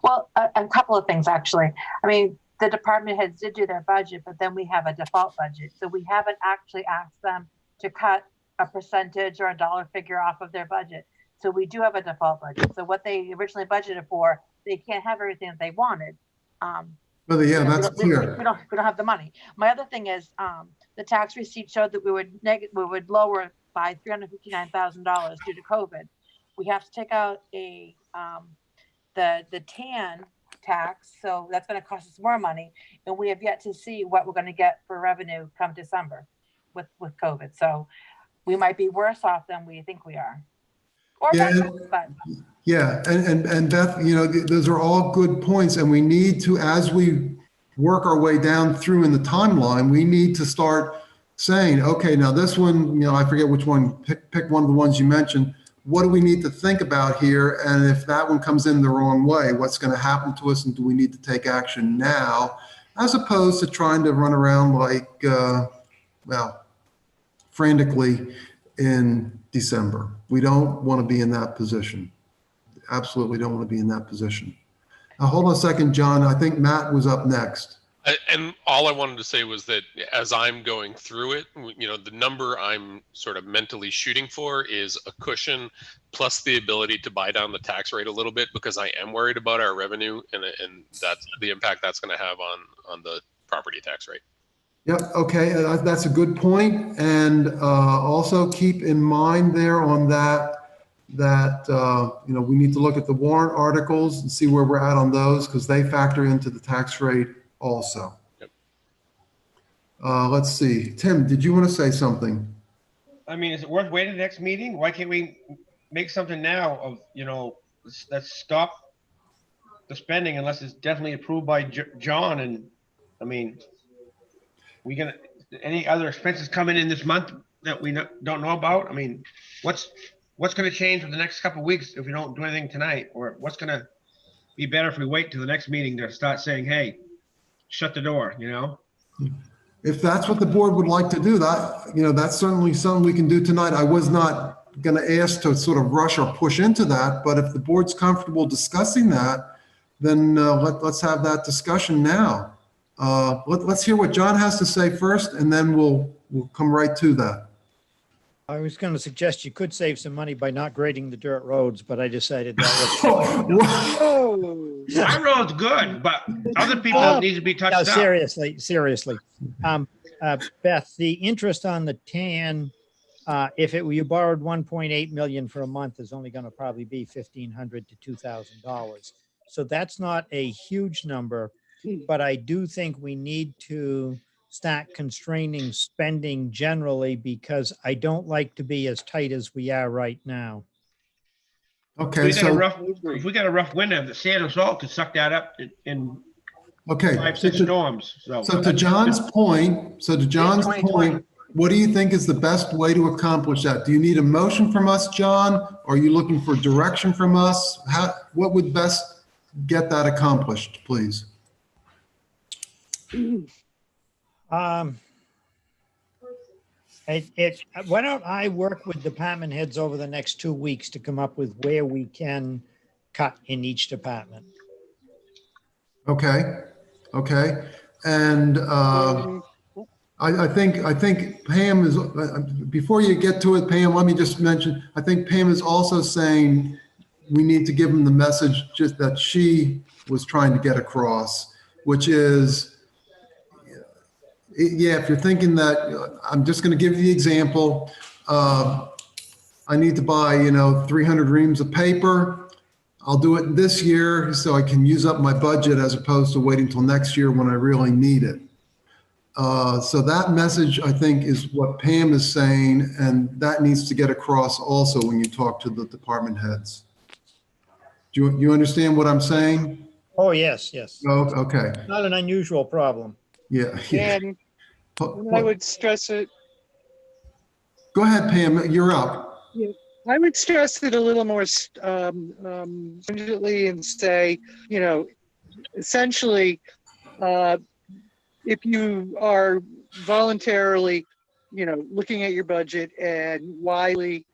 Well, a couple of things, actually. I mean, the department heads did do their budget, but then we have a default budget. So we haven't actually asked them to cut a percentage or a dollar figure off of their budget. So we do have a default budget. So what they originally budgeted for, they can't have everything that they wanted. Well, yeah, because that's we clear. don't have the money. My other thing is the tax receipt showed that we would lower by $359,000 due to COVID. We have to take out the TAN tax, so that's going to cost us more money, and we have yet to see what we're going to get for revenue come December with COVID. So we might be worse off than we think we are, or better, but. Yeah, and Beth, those are all good points, and we need to, as we work our way down through in the timeline, we need to start saying, okay, now this one, I forget which one, pick one of the ones you mentioned. What do we need to think about here? And if that one comes in the wrong way, what's going to happen to us, and do we need to take action now, as opposed to trying to run around like, frantically in December. We don't want to be in that position. Absolutely don't want to be in that position. Now, hold on a second, John. I think Matt was up next. And all I wanted to say was that as I'm going through it, the number I'm sort of mentally shooting for is a cushion plus the ability to buy down the tax rate a little bit, because I am worried about our revenue and that's the impact that's going to have on the property tax rate. Yep. Okay. That's a good point. And also keep in mind there on that we need to look at the warrant articles and see where we're at on those, because they factor into the tax rate also. Yep. Let's see. Tim, did you want to say something? I mean, is it worth waiting the next meeting? Why can't we make something now of, let's stop the spending unless it's definitely approved by John? And I mean, any other expenses coming in this month that we don't know about? I mean, what's going to change for the next couple of weeks if we don't do anything tonight? Or what's going to be better if we wait till the next meeting to start saying, hey, shut the door, If that's what the board would like to do, that's certainly something we can do tonight. I was not going to ask to sort of rush or push into that, but if the board's comfortable discussing that, then let's have that discussion now. Let's hear what John has to say first, and then we'll come right to that. I was going to suggest you could save some money by not grading the dirt roads, but I decided that was. My road's good, but other people need to be touched up. Seriously. Beth, the interest on the TAN, if you borrowed 1.8 million for a month, is only going to probably be $1,500 to $2,000. So that's not a huge number, but I do think we need to start constraining spending generally, because I don't like to be as tight as we are right now. Okay, if we got a rough winter, the sand and salt could suck that up in 5-6 storms. So to John's point, what do you think is the best way to accomplish that? Do you need a motion from us, John? Are you looking for direction from us? What would best get that accomplished, please? Why don't I work with department heads over the next 2 weeks to come up with where we can cut in each department. Okay. And I think Pam is, before you get to it, Pam, let me just mention, I think Pam is also saying we need to give them the message just that she was trying to get across, which is, yeah, if you're thinking that, I'm just going to give you the example. I need to buy, 300 reams of paper. I'll do it this year so I can use up my budget, as opposed to waiting till next year when I really need it. So that message, I think, is what Pam is saying, and that needs to get across also when you talk to the department heads. Do you understand what I'm saying? Oh, yes. Oh, okay. Not an unusual problem. Yeah. And I would stress it. Go ahead, Pam, you're up. Yeah, I would stress it a little more stringently and say, essentially, if you are voluntarily looking at your budget and wisely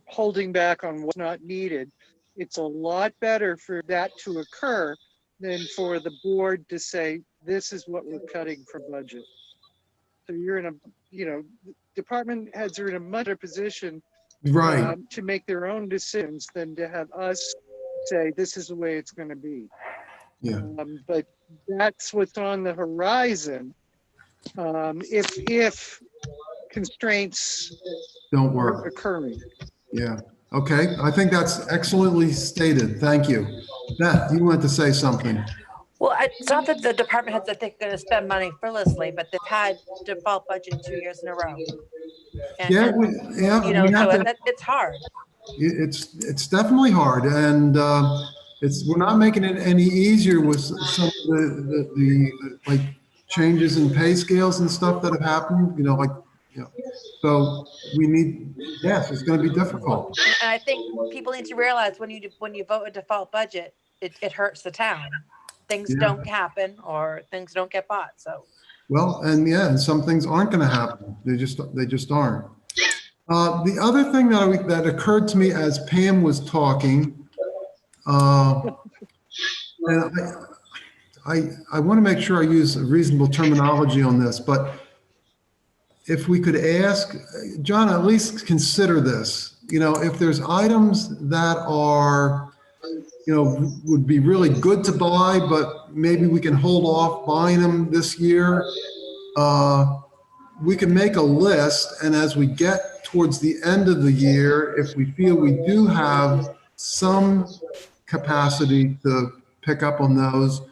holding back on what's not needed. It's a lot better for that to occur than for the board to say, this is what we're cutting from budget. So you're in department heads are in a much better position Right. to make their own decisions than to have us say, this is the way it's going to be. Yeah. But that's what's on the horizon. If constraints Don't are work. occurring. Yeah. Okay. I think that's excellently stated. Thank you. Beth, you wanted to say something. Well, it's not that the department heads are going to spend money frivolously, but they've had default budget 2 years in a row. And, Yeah. it's hard. It's definitely hard, and we're not making it any easier with some of the like changes in pay scales and stuff that have happened. So we need. Yes, it's going to be difficult. And I think people need to realize when you vote a default budget, it hurts the town. Things don't happen or things don't get bought. So. Well, and some things aren't going to happen. They just aren't. The other thing that occurred to me as Pam was talking, and I want to make sure I use reasonable terminology on this, but if we could ask, John, at least consider this. If there's items that are, would be really good to buy, but maybe we can hold off buying them this year, we can make a list, and as we get towards the end of the year, if we feel we do have some capacity to pick up on those,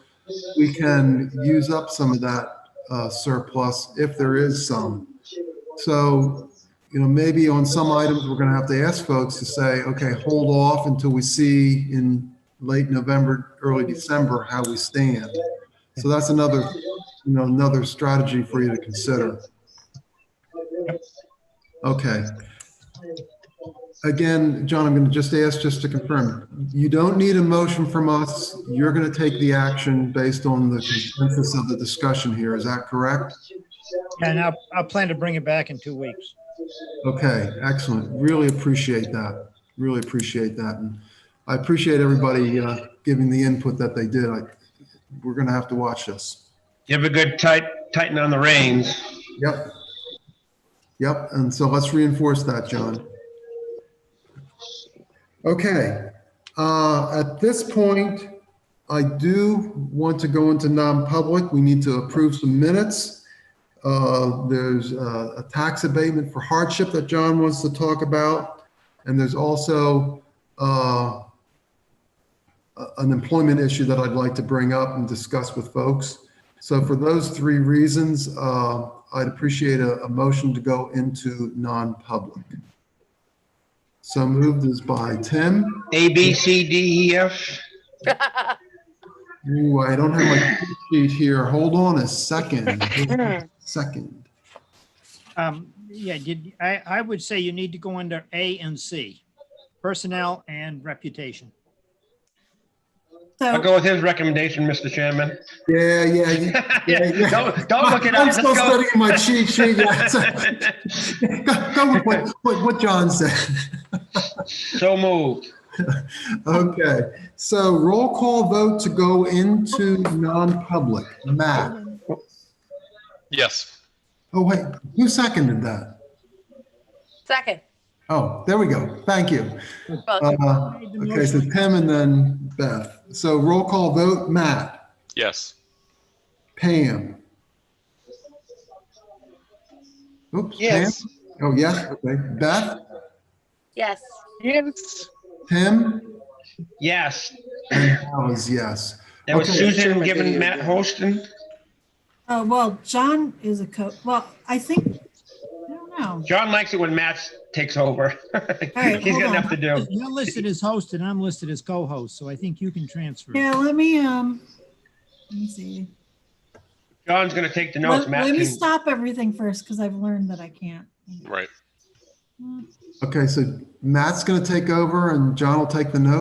we can use up some of that surplus if there is some. So, maybe on some items, we're going to have to ask folks to say, okay, hold off until we see in late November, early December, how we stand. So that's another strategy for you to consider. Okay. Again, John, I'm going to just ask just to confirm. You don't need a motion from us. You're going to take the action based on the consensus of the discussion here. Is that correct? And I'll plan to bring it back in 2 weeks. Okay, excellent. Really appreciate that. Really appreciate that. And I appreciate everybody giving the input that they did. We're going to have to watch this. Give a good tighten on the reins. Yep. Yep. And so let's reinforce that, John. Okay. At this point, I do want to go into non-public. We need to approve some minutes. There's a tax abatement for hardship that John wants to talk about. And there's also an employment issue that I'd like to bring up and discuss with folks. So for those 3 reasons, I'd appreciate a motion to go into non-public. So moved is by Tim. A, B, C, D, E, F. Ooh, I don't have my sheet here. Hold on a second. Second. Yeah, I would say you need to go under A and C, personnel and reputation. I'll go with his recommendation, Mr. Chairman. Yeah. Don't look it up. I'm Let's still go. studying my cheat sheet. Go with what John said. So moved. Okay, so roll call vote to go into non-public. Matt. Yes. Oh, wait, who seconded that? Second. Oh, there we go. Thank you. Okay, so Tim and then Beth. So roll call vote, Matt, Yes. Pam. Oops, Yes. Pam? Oh, yes, okay. Beth, Yes. Yes. Tim, Yes. and Al is yes. That was Okay. Susan giving Matt hosting. Oh, well, John is a coach. Well, I think, I don't know. John likes it when Matt takes over. right, He's hold got on. enough to do. You're listed as host and I'm listed as co-host, so I think you can transfer. Yeah, let me see. John's going to take the notes. Matt Let me can. stop everything first because I've learned that I can't. Right. Okay, so Matt's going to take over and John will take the notes.